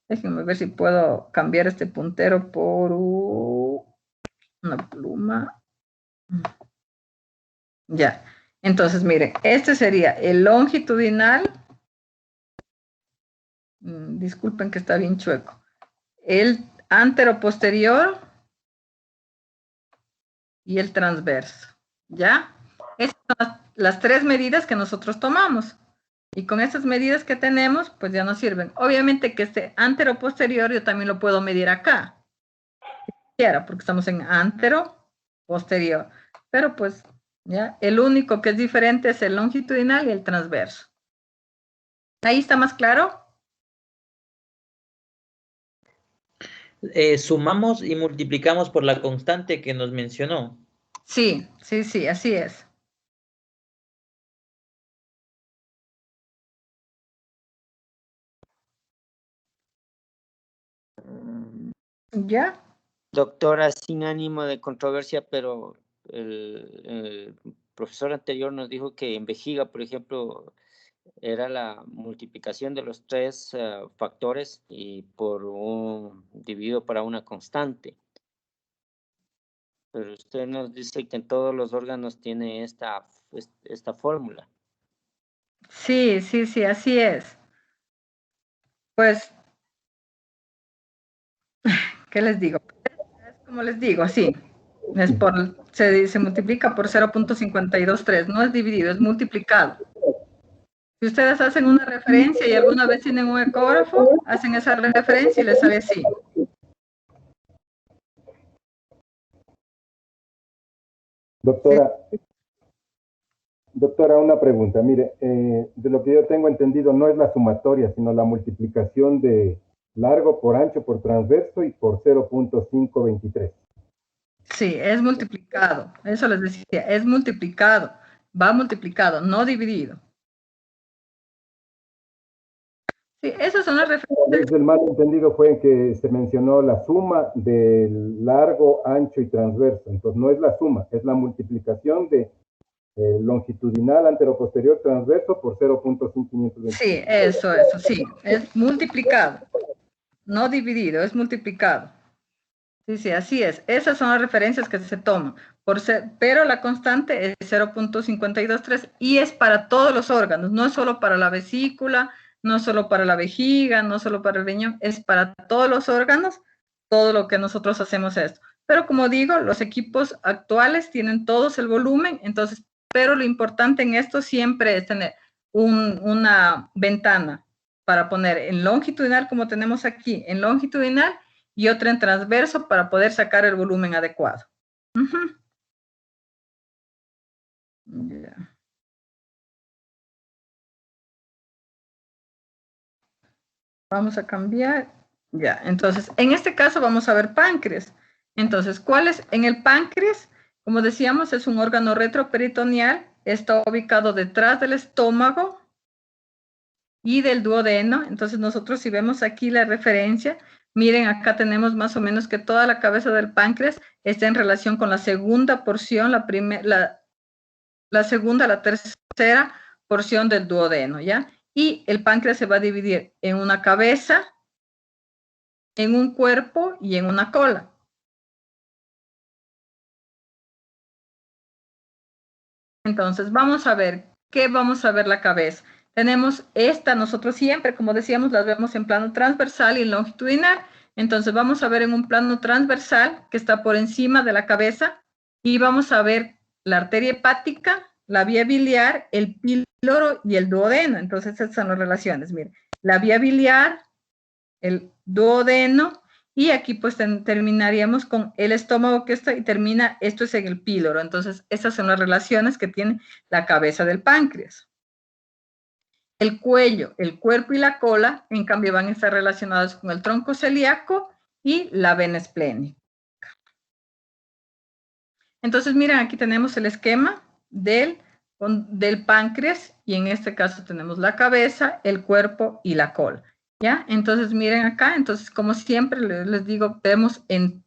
Déjenme ver si puedo cambiar este puntero por una pluma. Ya, entonces miren, este sería el longitudinal. Disculpen que está bien chueco. El anteroposterior y el transverso. ¿Ya? Estas son las tres medidas que nosotros tomamos. Y con estas medidas que tenemos, pues ya nos sirven. Obviamente que este antero-posterior yo también lo puedo medir acá. Porque estamos en antero-posterior. Pero pues, ya, el único que es diferente es el longitudinal y el transverso. ¿Ahí está más claro? Sumamos y multiplicamos por la constante que nos mencionó. Sí, sí, sí, así es. ¿Ya? Doctora, sin ánimo de controversia, pero el profesor anterior nos dijo que en vejiga, por ejemplo, era la multiplicación de los tres factores y por dividido para una constante. Pero usted nos dice que en todos los órganos tiene esta fórmula. Sí, sí, sí, así es. Pues, ¿qué les digo? Es como les digo, así. Se multiplica por 0.523, no es dividido, es multiplicado. Si ustedes hacen una referencia y alguna vez tienen un ecógrafo, hacen esa referencia y les sale así. Doctora, una pregunta. Mire, de lo que yo tengo entendido, no es la sumatoria, sino la multiplicación de largo por ancho por transverso y por 0.523. Sí, es multiplicado. Eso les decía, es multiplicado. Va multiplicado, no dividido. Sí, esas son las referencias. El mal entendido fue en que se mencionó la suma del largo, ancho y transverso. Entonces, no es la suma, es la multiplicación de longitudinal, anteroposterior, transverso por 0.523. Sí, eso, sí. Es multiplicado. No dividido, es multiplicado. Sí, sí, así es. Esas son las referencias que se toman. Pero la constante es 0.523 y es para todos los órganos, no es solo para la vesícula, no es solo para la vejiga, no solo para el riñón, es para todos los órganos, todo lo que nosotros hacemos esto. Pero como digo, los equipos actuales tienen todos el volumen, entonces, pero lo importante en esto siempre es tener una ventana para poner en longitudinal, como tenemos aquí, en longitudinal, y otra en transverso para poder sacar el volumen adecuado. Yeah. Vamos a cambiar. Ya, entonces, en este caso vamos a ver páncreas. Entonces, ¿cuál es? En el páncreas, como decíamos, es un órgano retroperitoneal, está ubicado detrás del estómago y del duodeno. Entonces, nosotros si vemos aquí la referencia, miren, acá tenemos más o menos que toda la cabeza del páncreas está en relación con la segunda porción, la segunda, la tercera porción del duodeno, ¿ya? Y el páncreas se va a dividir en una cabeza, en un cuerpo y en una cola. Entonces, vamos a ver, ¿qué vamos a ver la cabeza? Tenemos esta, nosotros siempre, como decíamos, las vemos en plano transversal y longitudinal. Entonces vamos a ver en un plano transversal que está por encima de la cabeza y vamos a ver la arteria hepática, la vía biliar, el píloro y el duodeno. Entonces esas son las relaciones, miren, la vía biliar, el duodeno, y aquí pues terminaríamos con el estómago que está y termina, esto es en el píloro. Entonces esas son las relaciones que tiene la cabeza del páncreas. El cuello, el cuerpo y la cola, en cambio, van a estar relacionados con el tronco celíaco y la vena esplénica. Entonces, miren, aquí tenemos el esquema del páncreas y en este caso tenemos la cabeza, el cuerpo y la cola. ¿Ya? Entonces, miren acá, entonces, como siempre les digo, vemos en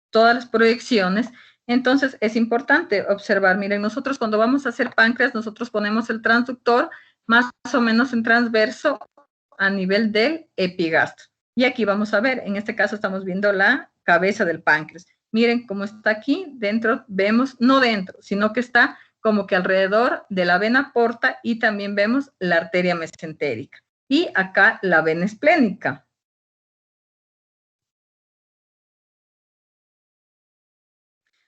todas las proyecciones. Entonces, es importante observar, miren, nosotros cuando vamos a hacer páncreas, nosotros ponemos el transductor más o menos en transverso a nivel del epigastro. Y aquí vamos a ver, en este caso estamos viendo la cabeza del páncreas. Miren cómo está aquí, dentro vemos, no dentro, sino que está como que alrededor de la vena porta y también vemos la arteria mesentérica. Y acá la vena esplénica.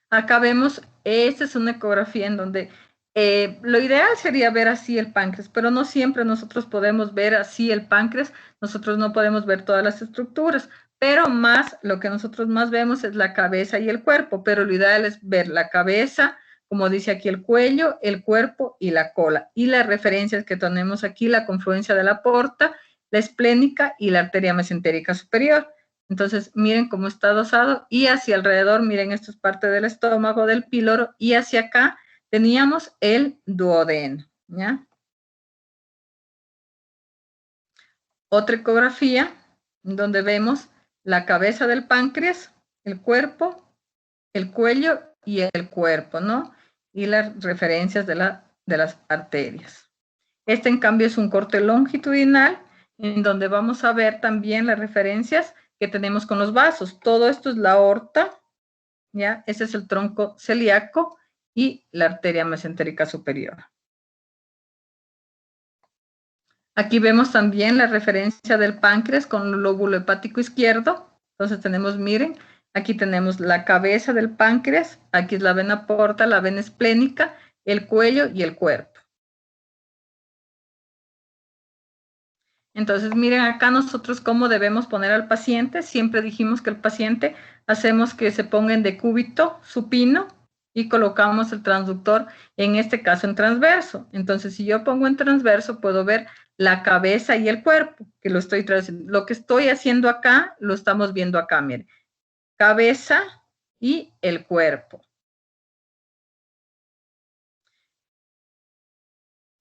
Acá vemos, esta es una ecografía en donde lo ideal sería ver así el páncreas, pero no siempre nosotros podemos ver así el páncreas, nosotros no podemos ver todas las estructuras, pero más, lo que nosotros más vemos es la cabeza y el cuerpo, pero lo ideal es ver la cabeza, como dice aquí el cuello, el cuerpo y la cola. Y las referencias que tenemos aquí, la confluencia de la porta, la esplénica y la arteria mesentérica superior. Entonces, miren cómo está dosado y hacia alrededor, miren, esto es parte del estómago, del píloro, y hacia acá teníamos el duodeno, ¿ya? Otra ecografía donde vemos la cabeza del páncreas, el cuerpo, el cuello y el cuerpo, ¿no? Y las referencias de las arterias. Este, en cambio, es un corte longitudinal en donde vamos a ver también las referencias que tenemos con los vasos. Todo esto es la aorta, ¿ya? Ese es el tronco celíaco y la arteria mesentérica superior. Aquí vemos también la referencia del páncreas con el lóbulo hepático izquierdo. Entonces tenemos, miren, aquí tenemos la cabeza del páncreas, aquí es la vena porta, la vena esplénica, el cuello y el cuerpo. Entonces, miren acá nosotros cómo debemos poner al paciente. Siempre dijimos que el paciente hacemos que se ponga en decúbito supino y colocamos el transductor, en este caso en transverso. Entonces, si yo pongo en transverso, puedo ver la cabeza y el cuerpo, que lo estoy traduciendo. Lo que estoy haciendo acá, lo estamos viendo acá, miren. Cabeza y el cuerpo.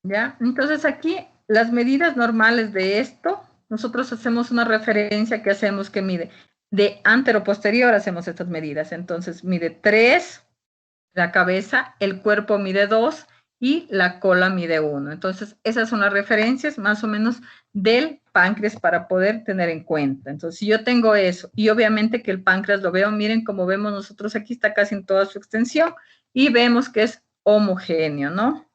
¿Ya? Entonces aquí las medidas normales de esto, nosotros hacemos una referencia que hacemos que mide de antero-posterior, hacemos estas medidas. Entonces mide 3, la cabeza, el cuerpo mide 2 y la cola mide 1. Entonces esas son las referencias más o menos del páncreas para poder tener en cuenta. Entonces si yo tengo eso y obviamente que el páncreas lo veo, miren como vemos nosotros aquí está casi en toda su extensión y vemos que es homogéneo, ¿no?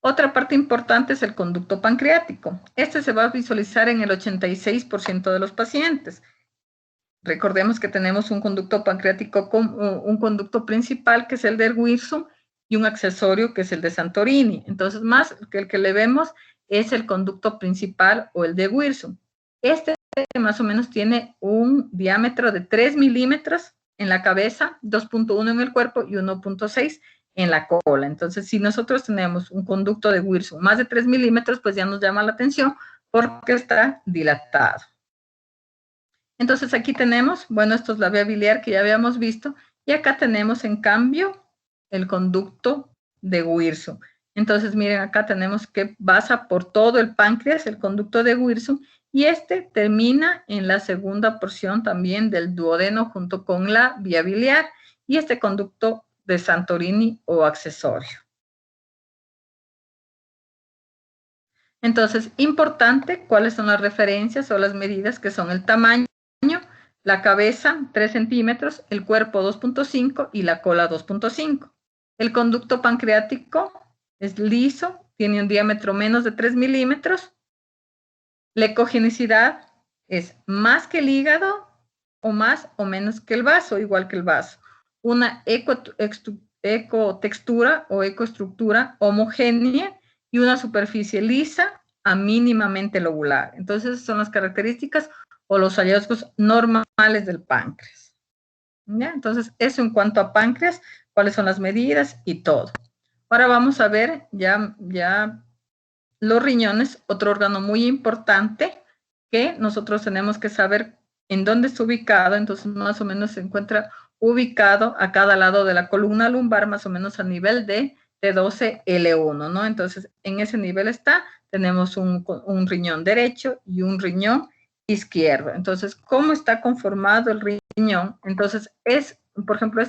Otra parte importante es el conducto pancreático. Este se va a visualizar en el 86% de los pacientes. Recordemos que tenemos un conducto pancreático, un conducto principal que es el de Wirsum y un accesorio que es el de Santorini. Entonces, más que el que le vemos es el conducto principal o el de Wirsum. Este más o menos tiene un diámetro de 3 milímetros en la cabeza, 2.1 en el cuerpo y 1.6 en la cola. Entonces, si nosotros tenemos un conducto de Wirsum más de 3 milímetros, pues ya nos llama la atención porque está dilatado. Entonces, aquí tenemos, bueno, esto es la vía biliar que ya habíamos visto, y acá tenemos, en cambio, el conducto de Wirsum. Entonces, miren, acá tenemos que pasa por todo el páncreas, el conducto de Wirsum, y este termina en la segunda porción también del duodeno junto con la vía biliar, y este conducto de Santorini o accesorio. Entonces, importante, ¿cuáles son las referencias o las medidas? Que son el tamaño, la cabeza 3 centímetros, el cuerpo 2.5 y la cola 2.5. El conducto pancreático es liso, tiene un diámetro menos de 3 milímetros. La ecogenicidad es más que el hígado o más o menos que el vaso, igual que el vaso. Una ecotextura o ecoestructura homogénea y una superficie lisa a mínimamente lobular. Entonces, esas son las características o los hallazgos normales del páncreas. ¿Ya? Entonces, eso en cuanto a páncreas, cuáles son las medidas y todo. Ahora vamos a ver ya los riñones, otro órgano muy importante que nosotros tenemos que saber en dónde está ubicado. Entonces, más o menos se encuentra ubicado a cada lado de la columna lumbar, más o menos a nivel de T12L1, ¿no? Entonces, en ese nivel tenemos un riñón derecho y un riñón izquierdo. Entonces, ¿cómo está conformado el riñón? Entonces, por ejemplo,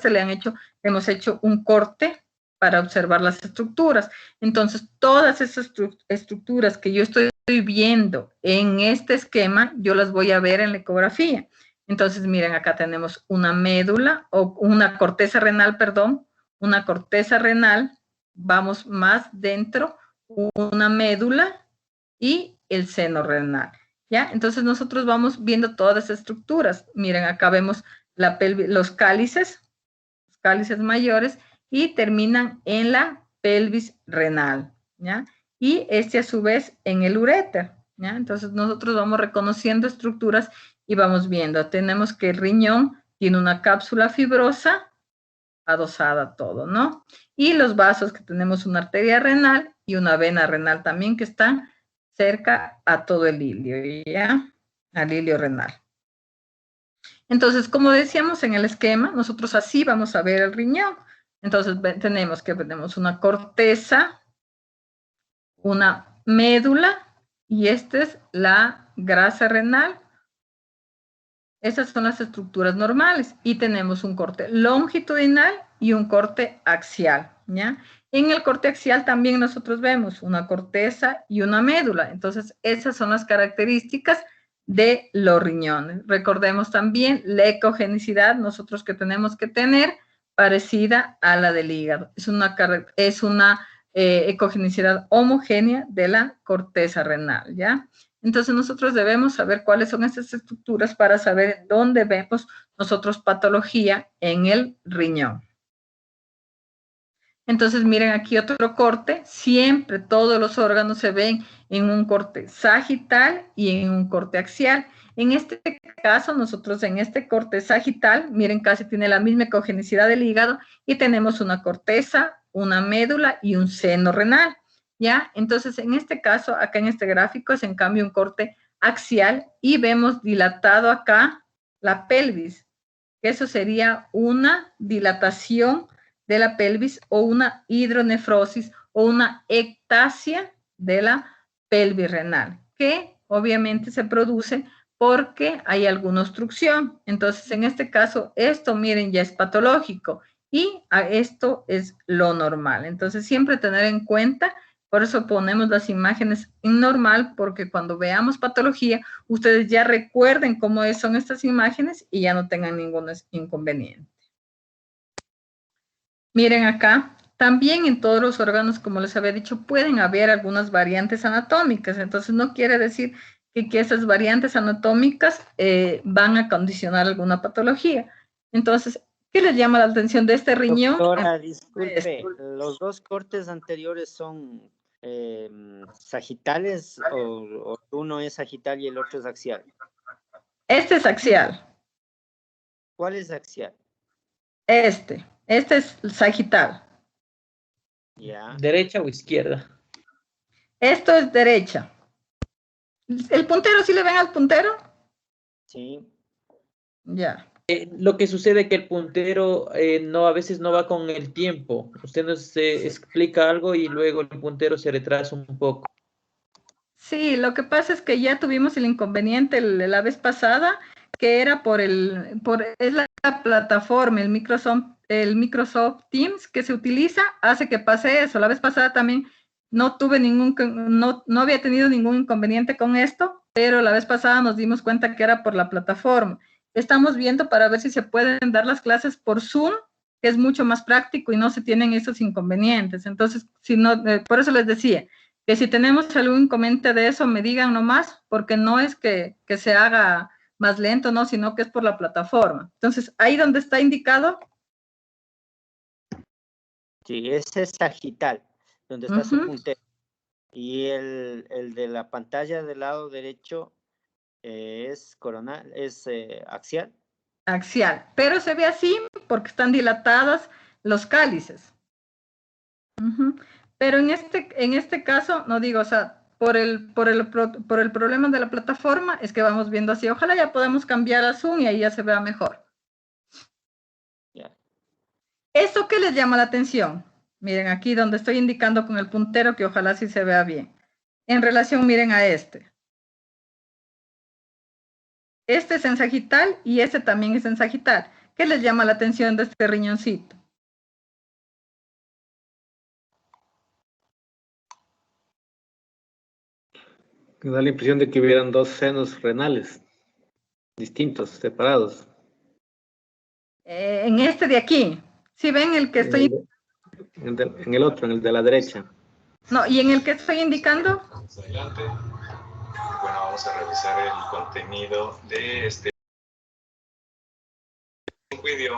hemos hecho un corte para observar las estructuras. Entonces, todas esas estructuras que yo estoy viendo en este esquema, yo las voy a ver en la ecografía. Entonces, miren, acá tenemos una médula, o una corteza renal, perdón, una corteza renal, vamos más dentro, una médula y el seno renal, ¿ya? Entonces, nosotros vamos viendo todas las estructuras. Miren, acá vemos los cálices mayores, y terminan en la pelvis renal, ¿ya? Y a su vez en el uréter, ¿ya? Entonces nosotros vamos reconociendo estructuras y vamos viendo. Tenemos que el riñón tiene una cápsula fibrosa adosada todo, ¿no? Y los vasos, que tenemos una arteria renal y una vena renal también, que están cerca a todo el hilio, ¿ya? Al hilio renal. Entonces, como decíamos en el esquema, nosotros así vamos a ver el riñón. Entonces, tenemos una corteza, una médula, y esta es la grasa renal. Esas son las estructuras normales. Y tenemos un corte longitudinal y un corte axial, ¿ya? En el corte axial también nosotros vemos una corteza y una médula. Entonces, esas son las características de los riñones. Recordemos también la ecogenicidad, nosotros que tenemos que tener, parecida a la del hígado. Es una ecogenicidad homogénea de la corteza renal, ¿ya? Entonces, nosotros debemos saber cuáles son estas estructuras para saber dónde vemos nosotros patología en el riñón. Entonces, miren aquí otro corte. Siempre todos los órganos se ven en un corte sagital y en un corte axial. En este caso, nosotros en este corte sagital, miren, casi tiene la misma ecogenicidad del hígado, y tenemos una corteza, una médula y un seno renal, ¿ya? Entonces, en este caso, acá en este gráfico, es en cambio un corte axial, y vemos dilatado acá la pelvis. Eso sería una dilatación de la pelvis, o una hidronefrosis, o una ectasia de la pelvis renal, que obviamente se produce porque hay alguna obstrucción. Entonces, en este caso, esto, miren, ya es patológico, y esto es lo normal. Entonces, siempre tener en cuenta, por eso ponemos las imágenes en normal, porque cuando veamos patología, ustedes ya recuerden cómo son estas imágenes y ya no tengan ningún inconveniente. Miren acá, también en todos los órganos, como les había dicho, pueden haber algunas variantes anatómicas. Entonces, no quiere decir que esas variantes anatómicas van a condicionar alguna patología. Entonces, ¿qué les llama la atención de este riñón? Doctora, disculpe, ¿los dos cortes anteriores son sagitales, o uno es sagital y el otro es axial? Este es axial. ¿Cuál es axial? Este es sagital. Ya. ¿Derecha o izquierda? Esto es derecha. ¿El puntero, sí le ven al puntero? Sí. Ya. Lo que sucede es que el puntero a veces no va con el tiempo. Usted nos explica algo y luego el puntero se retrasa un poco. Sí, lo que pasa es que ya tuvimos el inconveniente la vez pasada, que era es la plataforma, el Microsoft Teams que se utiliza, hace que pase eso. La vez pasada también no había tenido ningún inconveniente con esto, pero la vez pasada nos dimos cuenta que era por la plataforma. Estamos viendo para ver si se pueden dar las clases por Zoom, que es mucho más práctico y no se tienen esos inconvenientes. Entonces, por eso les decía, Que si tenemos algún inconveniente de eso, me digan nomás, porque no es que se haga más lento, no, sino que es por la plataforma. Entonces, ahí donde está indicado. Sí, ese es sagital, donde está su puntero. Y el de la pantalla del lado derecho es coronal, es axial. Axial, pero se ve así porque están dilatadas los cálices. Pero en este caso, no digo, o sea, por el problema de la plataforma es que vamos viendo así. Ojalá ya podamos cambiar a Zoom y ahí ya se vea mejor. ¿Eso qué les llama la atención? Miren aquí donde estoy indicando con el puntero que ojalá sí se vea bien. En relación, miren a este. Este es en sagital y este también es en sagital. ¿Qué les llama la atención de este riñoncito? Me da la impresión de que hubieran dos senos renales distintos, separados. En este de aquí, ¿sí ven el que estoy? En el otro, en el de la derecha. No, ¿y en el que estoy indicando? Adelante. Bueno, vamos a revisar el contenido de este.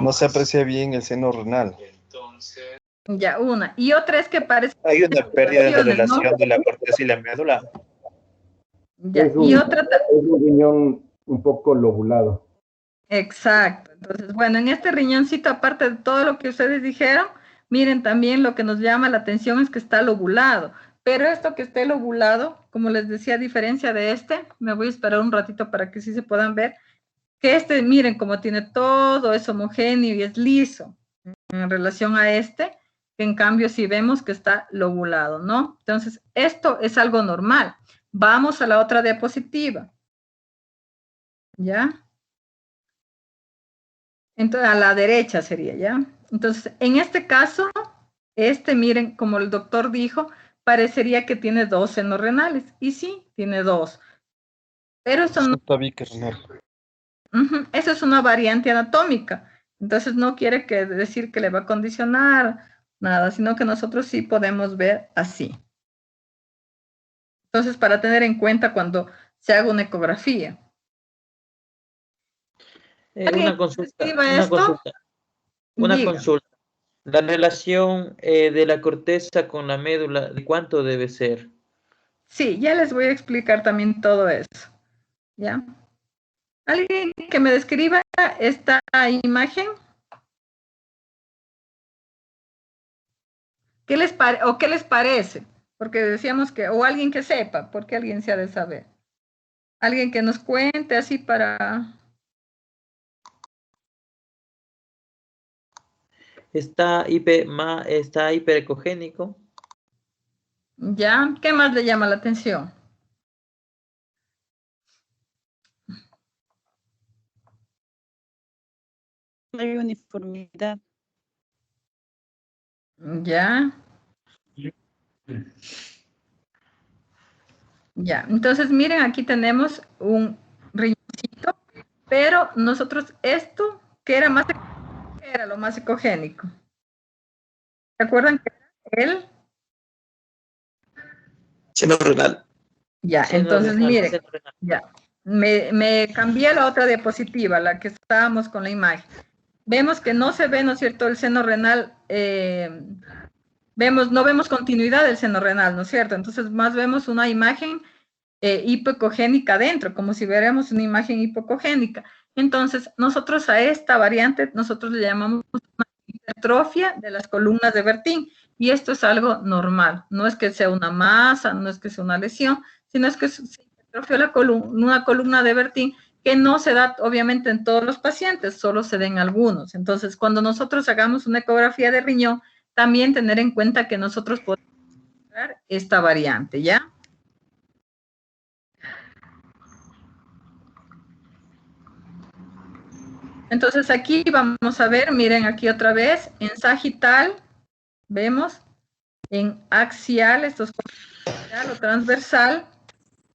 No se aprecia bien el seno renal. Entonces. Ya, una. Y otra es que parece... Hay una pérdida de relación de la corteza y la médula. Ya, y otra... Es un riñón un poco lobulado. Exacto. Entonces, bueno, en este riñoncito, aparte de todo lo que ustedes dijeron, miren también lo que nos llama la atención es que está lobulado. Pero esto que esté lobulado, como les decía, a diferencia de este, me voy a esperar un ratito para que sí se puedan ver, que este, miren, como tiene todo, es homogéneo y es liso en relación a este, que en cambio sí vemos que está lobulado, ¿no? Entonces, esto es algo normal. Vamos a la otra diapositiva. ¿Ya? Entonces, a la derecha sería, ¿ya? Entonces, en este caso, miren, como el doctor dijo, parecería que tiene dos senos renales. Y sí, tiene dos. Pero eso no... Eso es una variante anatómica. Entonces, no quiere decir que le va a condicionar nada, sino que nosotros sí podemos ver así. Entonces, para tener en cuenta cuando se haga una ecografía. Una consulta. La relación de la corteza con la médula, ¿de cuánto debe ser? Sí, ya les voy a explicar también todo eso. ¿Ya? ¿Alguien que me describa esta imagen? ¿Qué les parece? Porque decíamos que, o alguien que sepa, porque alguien se ha de saber. Alguien que nos cuente así para... Está hiperecogénico. ¿Ya? ¿Qué más le llama la atención? Hay uniformidad. Ya. Ya, entonces miren, aquí tenemos un riñoncito, pero nosotros esto, que era lo más ecogénico. ¿Se acuerdan que era el? Seno renal. Ya, entonces miren, ya, me cambié a la otra diapositiva, la que estábamos con la imagen. Vemos que no se ve, ¿no es cierto?, el seno renal, no vemos continuidad del seno renal, ¿no es cierto? Entonces más vemos una imagen hipoecogénica dentro, como si viéramos una imagen hipoecogénica. Entonces nosotros a esta variante, nosotros le llamamos una hipertrofia de las columnas de Bertin, y esto es algo normal, no es que sea una masa, no es que sea una lesión, sino es que se hipertrofia una columna de Bertin que no se da obviamente en todos los pacientes, solo se da en algunos. Entonces, cuando nosotros hagamos una ecografía de riñón, también tener en cuenta que nosotros podemos encontrar esta variante, ¿ya? Entonces, aquí vamos a ver, miren aquí otra vez, en sagital, vemos, en axial, esto es axial o transversal,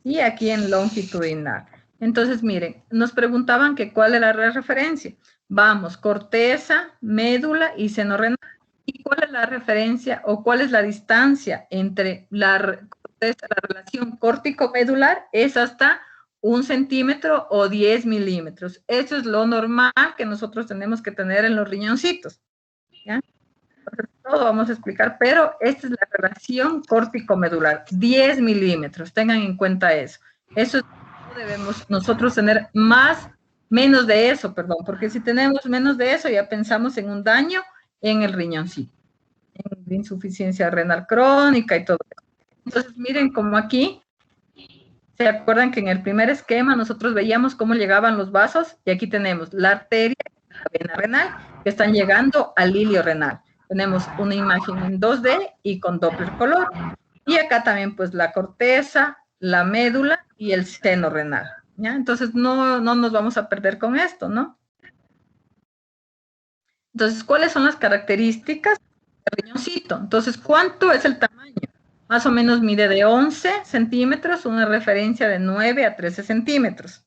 y aquí en longitudinal. Entonces, miren, nos preguntaban que cuál era la referencia. Vamos, corteza, médula y seno renal. ¿Y cuál es la referencia o cuál es la distancia entre la corteza la relación córtico-medular es hasta 1 centímetro o 10 milímetros. Eso es lo normal que nosotros tenemos que tener en los riñoncitos. ¿Ya? Entonces, todo vamos a explicar, pero esta es la relación córtico-medular, 10 milímetros, tengan en cuenta eso. Eso es, no debemos nosotros tener menos de eso, perdón, porque si tenemos menos de eso ya pensamos en un daño en el riñoncito, en insuficiencia renal crónica y todo eso. Entonces, miren como aquí, ¿se acuerdan que en el primer esquema nosotros veíamos cómo llegaban los vasos? Y aquí tenemos la arteria y la vena renal que están llegando al hilio renal. Tenemos una imagen en 2D y con Doppler color. Y acá también pues la corteza, la médula y el seno renal. ¿Ya? Entonces no nos vamos a perder con esto, ¿no? Entonces, ¿cuáles son las características del riñoncito? Entonces, ¿cuánto es el tamaño? Más o menos mide de 11 centímetros, una referencia de 9 a 13 centímetros.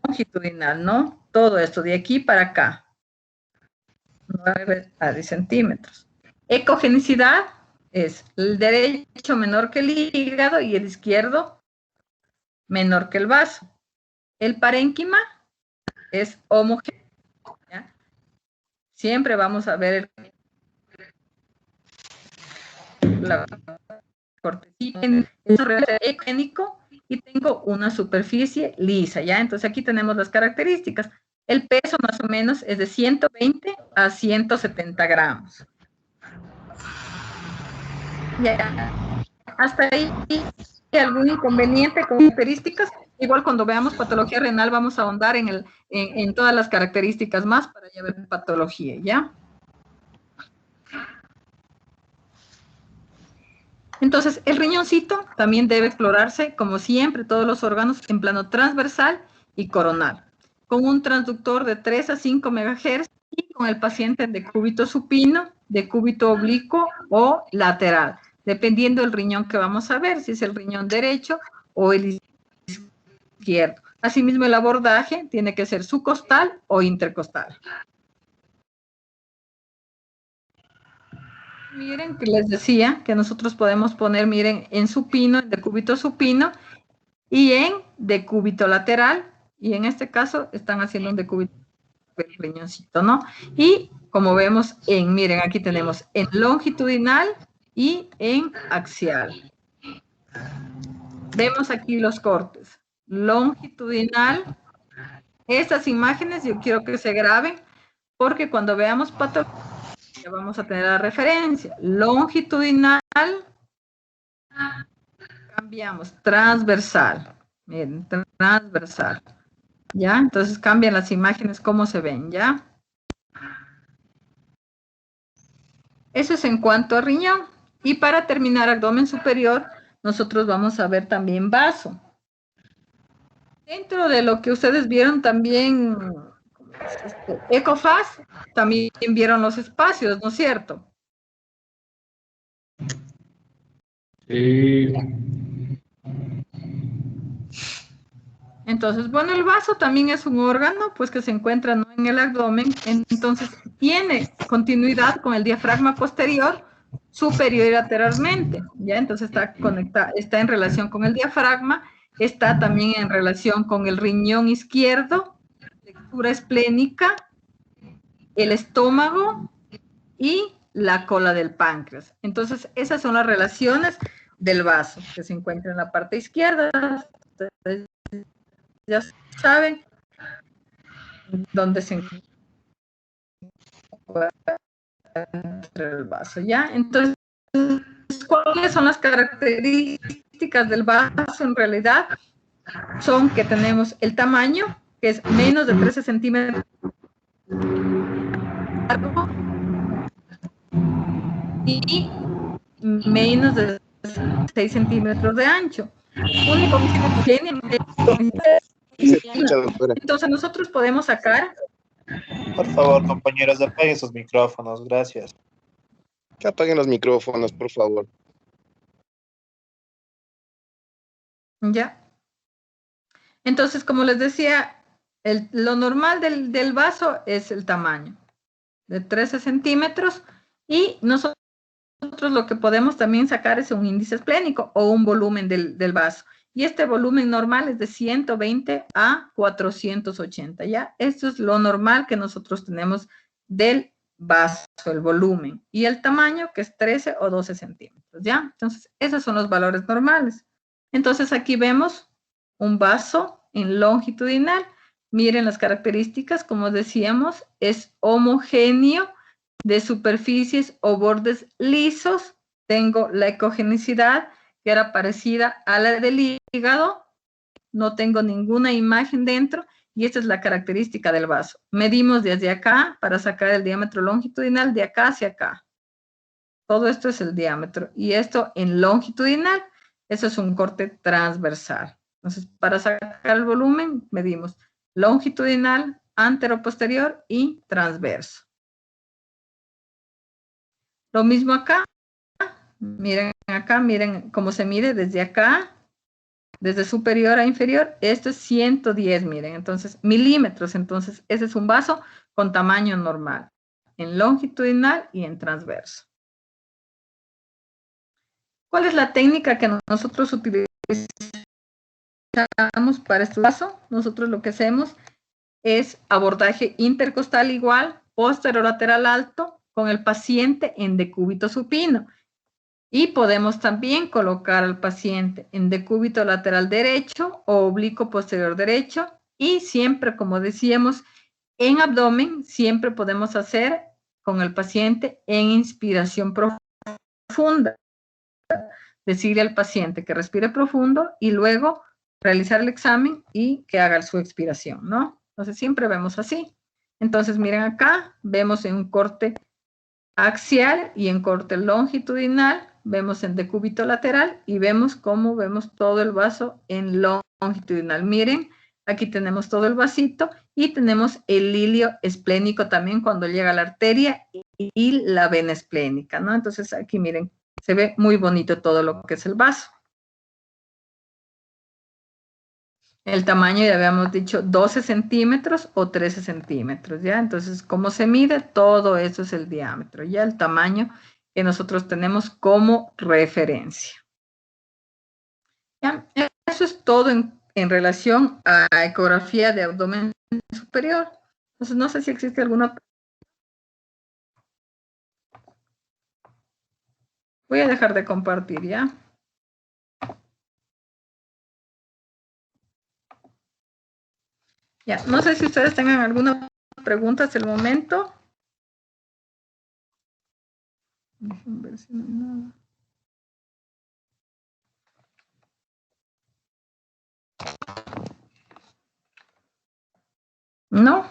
Longitudinal, ¿no? Todo esto de aquí para acá. 9 a 10 centímetros. Ecogenicidad es el derecho menor que el hígado y el izquierdo menor que el vaso. El parénquima es homogéneo. ¿Ya? Siempre vamos a ver la cortesía, es ecogénico y tengo una superficie lisa, ¿ya? Entonces aquí tenemos las características. El peso más o menos es de 120 a 170 gramos. Ya. Hasta ahí, ¿algún inconveniente con características? Igual cuando veamos patología renal vamos a ahondar en todas las características más para ya ver patología, ¿ya? Entonces, el riñoncito también debe explorarse, como siempre, todos los órganos en plano transversal y coronal, con un transductor de 3 a 5 MHz y con el paciente de decúbito supino, decúbito oblicuo o lateral, dependiendo del riñón que vamos a ver, si es el riñón derecho o el izquierdo. Asimismo, el abordaje tiene que ser subcostal o intercostal. Miren que les decía que nosotros podemos poner, miren, en supino, en decúbito supino y en decúbito lateral. Y en este caso están haciendo un decúbito del riñoncito, ¿no? Y como vemos, miren, aquí tenemos en longitudinal y en axial. Vemos aquí los cortes. Longitudinal. Estas imágenes yo quiero que se graben porque cuando veamos patología ya vamos a tener la referencia. Longitudinal, cambiamos, transversal. Miren, transversal. ¿Ya? Entonces cambian las imágenes, cómo se ven, ¿ya? Eso es en cuanto a riñón. Y para terminar, abdomen superior, nosotros vamos a ver también vaso. Dentro de lo que ustedes vieron también... Ecofaz, también vieron los espacios, ¿no es cierto? Sí. Entonces, bueno, el vaso también es un órgano, pues que se encuentra ¿no? en el abdomen, entonces tiene continuidad con el diafragma posterior, superior y lateralmente, ¿ya? Entonces está conectada, está en relación con el diafragma, está también en relación con el riñón izquierdo, lectura esplénica, el estómago y la cola del páncreas. Entonces, esas son las relaciones del vaso que se encuentra en la parte izquierda. Ustedes ya saben dónde se encuentra el vaso, ¿ya? Entonces, ¿cuáles son las características del vaso? En realidad, son que tenemos el tamaño, que es menos de 13 centímetros largo y menos de 6 centímetros de ancho. Único que tiene. Entonces nosotros podemos sacar. Por favor, compañeros, apaguen sus micrófonos, gracias. Que apaguen los micrófonos, por favor. Ya. Entonces, como les decía, lo normal del vaso es el tamaño de 13 centímetros y nosotros nosotros lo que podemos también sacar es un índice esplénico o un volumen del vaso. Y este volumen normal es de 120 a 480, ¿ya? Esto es lo normal que nosotros tenemos del vaso, el volumen. Y el tamaño, que es 13 o 12 centímetros, ¿ya? Entonces, esos son los valores normales. Entonces, aquí vemos un vaso en longitudinal. Miren las características, como decíamos, es homogéneo, de superficies o bordes lisos. Tengo la ecogenicidad, que era parecida a la del hígado. No tengo ninguna imagen dentro y esta es la característica del vaso. Medimos desde acá para sacar el diámetro longitudinal de acá hacia acá. Todo esto es el diámetro y esto en longitudinal, eso es un corte transversal. Entonces, para sacar el volumen, medimos longitudinal, antero-posterior y transverso. Lo mismo acá. Miren acá, miren cómo se mide desde acá, desde superior a inferior. Esto es 110, miren, entonces, milímetros. Entonces, ese es un vaso con tamaño normal, en longitudinal y en transverso. ¿Cuál es la técnica que nosotros utilizamos para este vaso? Nosotros lo que hacemos es abordaje intercostal igual, posterolateral alto, con el paciente en decúbito supino. Y podemos también colocar al paciente en decúbito lateral derecho o oblicuo posterior derecho. Y siempre, como decíamos, en abdomen, siempre podemos hacer con el paciente en inspiración profunda. Decirle al paciente que respire profundo y luego realizar el examen y que haga su expiración, ¿no? Entonces siempre vemos así. Entonces miren acá, vemos en un corte axial y en corte longitudinal, vemos en decúbito lateral y vemos cómo vemos todo el vaso en longitudinal. Miren, aquí tenemos todo el vasito y tenemos el hilio esplénico también cuando llega a la arteria y la vena esplénica, ¿no? Entonces aquí miren, se ve muy bonito todo lo que es el vaso. El tamaño ya habíamos dicho 12 centímetros o 13 centímetros, ¿ya? Entonces, ¿cómo se mide? Todo eso es el diámetro, ya el tamaño que nosotros tenemos como referencia. ¿Ya? Eso es todo en relación a ecografía de abdomen superior. Entonces, no sé si existe alguna. Voy a dejar de compartir, ¿ya? Ya, no sé si ustedes tengan alguna pregunta hasta el momento. Déjenme ver si no hay nada. ¿No?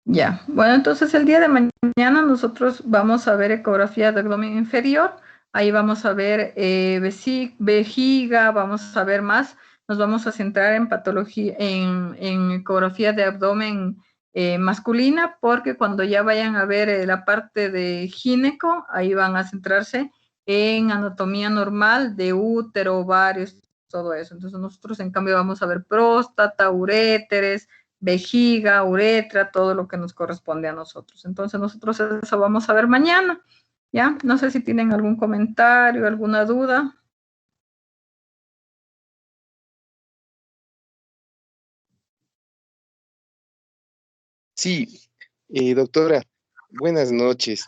Ya. Bueno, entonces el día de mañana nosotros vamos a ver ecografía de abdomen inferior. Ahí vamos a ver vejiga, vamos a ver más. Nos vamos a centrar en patología, en ecografía de abdomen masculina, porque cuando ya vayan a ver la parte de gineco, ahí van a centrarse en anatomía normal de útero, ovarios, todo eso. Entonces nosotros en cambio vamos a ver próstata, uréteres, vejiga, uretra, todo lo que nos corresponde a nosotros. Entonces nosotros eso vamos a ver mañana, ¿ya? No sé si tienen algún comentario, alguna duda. Sí, doctora, buenas noches.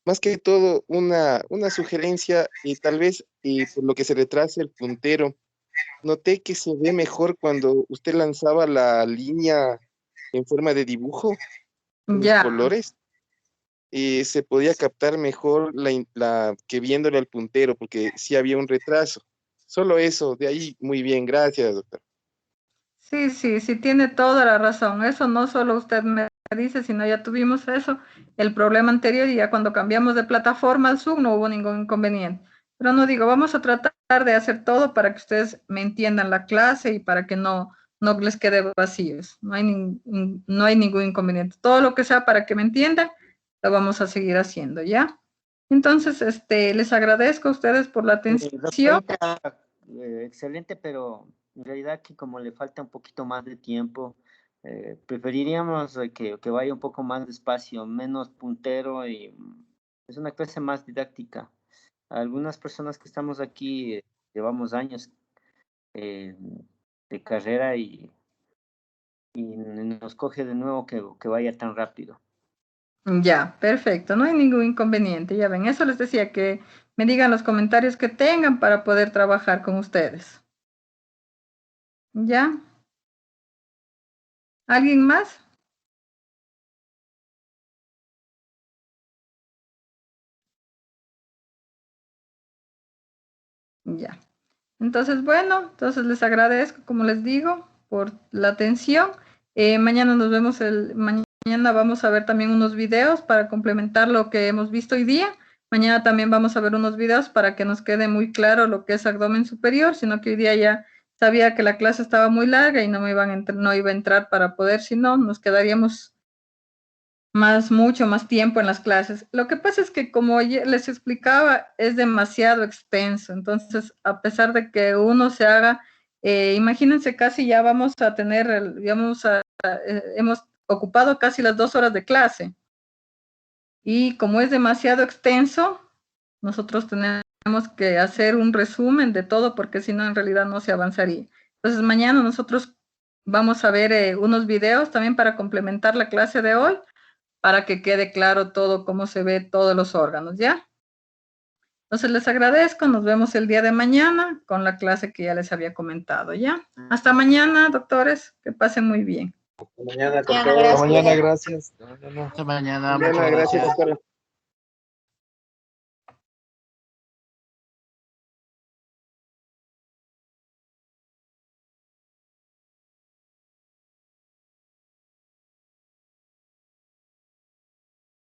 Más que todo, una sugerencia, tal vez por lo que se retrasa el puntero, noté que se ve mejor cuando usted lanzaba la línea en forma de dibujo, con los Ya. colores, se podía captar mejor que viéndole al puntero, porque sí había un retraso. Solo eso, de ahí muy bien, gracias, doctor. Sí, sí, sí, tiene toda la razón. Eso no solo usted me dice, sino ya tuvimos eso, el problema anterior, y ya cuando cambiamos de plataforma al Zoom no hubo ningún inconveniente. Pero no digo, vamos a tratar de hacer todo para que ustedes me entiendan la clase y para que no les quede vacíos. No hay ningún inconveniente. Todo lo que sea para que me entiendan, lo vamos a seguir haciendo, ¿ya? Entonces, les agradezco a ustedes por la atención. Doctorita, excelente, pero en realidad que como le falta un poquito más de tiempo, preferiríamos que vaya un poco más despacio, menos puntero y Es una clase más didáctica. Algunas personas que estamos aquí llevamos años de carrera y nos coge de nuevo que vaya tan rápido. Ya, perfecto, no hay ningún inconveniente. Ya ven, eso les decía, que me digan los comentarios que tengan para poder trabajar con ustedes. ¿Ya? ¿Alguien más? Ya. Entonces, bueno, entonces les agradezco, como les digo, por la atención. Mañana nos vemos mañana vamos a ver también unos videos para complementar lo que hemos visto hoy día. Mañana también vamos a ver unos videos para que nos quede muy claro lo que es abdomen superior, sino que hoy día ya sabía que la clase estaba muy larga y no iba a entrar para poder, si no, nos quedaríamos mucho más tiempo en las clases. Lo que pasa es que, como les explicaba, es demasiado extenso. Entonces, a pesar de que uno se haga, imagínense, casi ya vamos a tener, hemos ocupado casi las 2 horas de clase. Y como es demasiado extenso, nosotros tenemos que hacer un resumen de todo, porque si no, en realidad no se avanzaría. Entonces, mañana nosotros vamos a ver unos videos también para complementar la clase de hoy, para que quede claro todo, cómo se ve todos los órganos, ¿ya? Entonces les agradezco, nos vemos el día de mañana con la clase que ya les había comentado, ¿ya? Hasta mañana, doctores, que pasen muy bien. Hasta mañana, Hasta mañana, gracias. Hasta mañana. Mañana, gracias, doctora.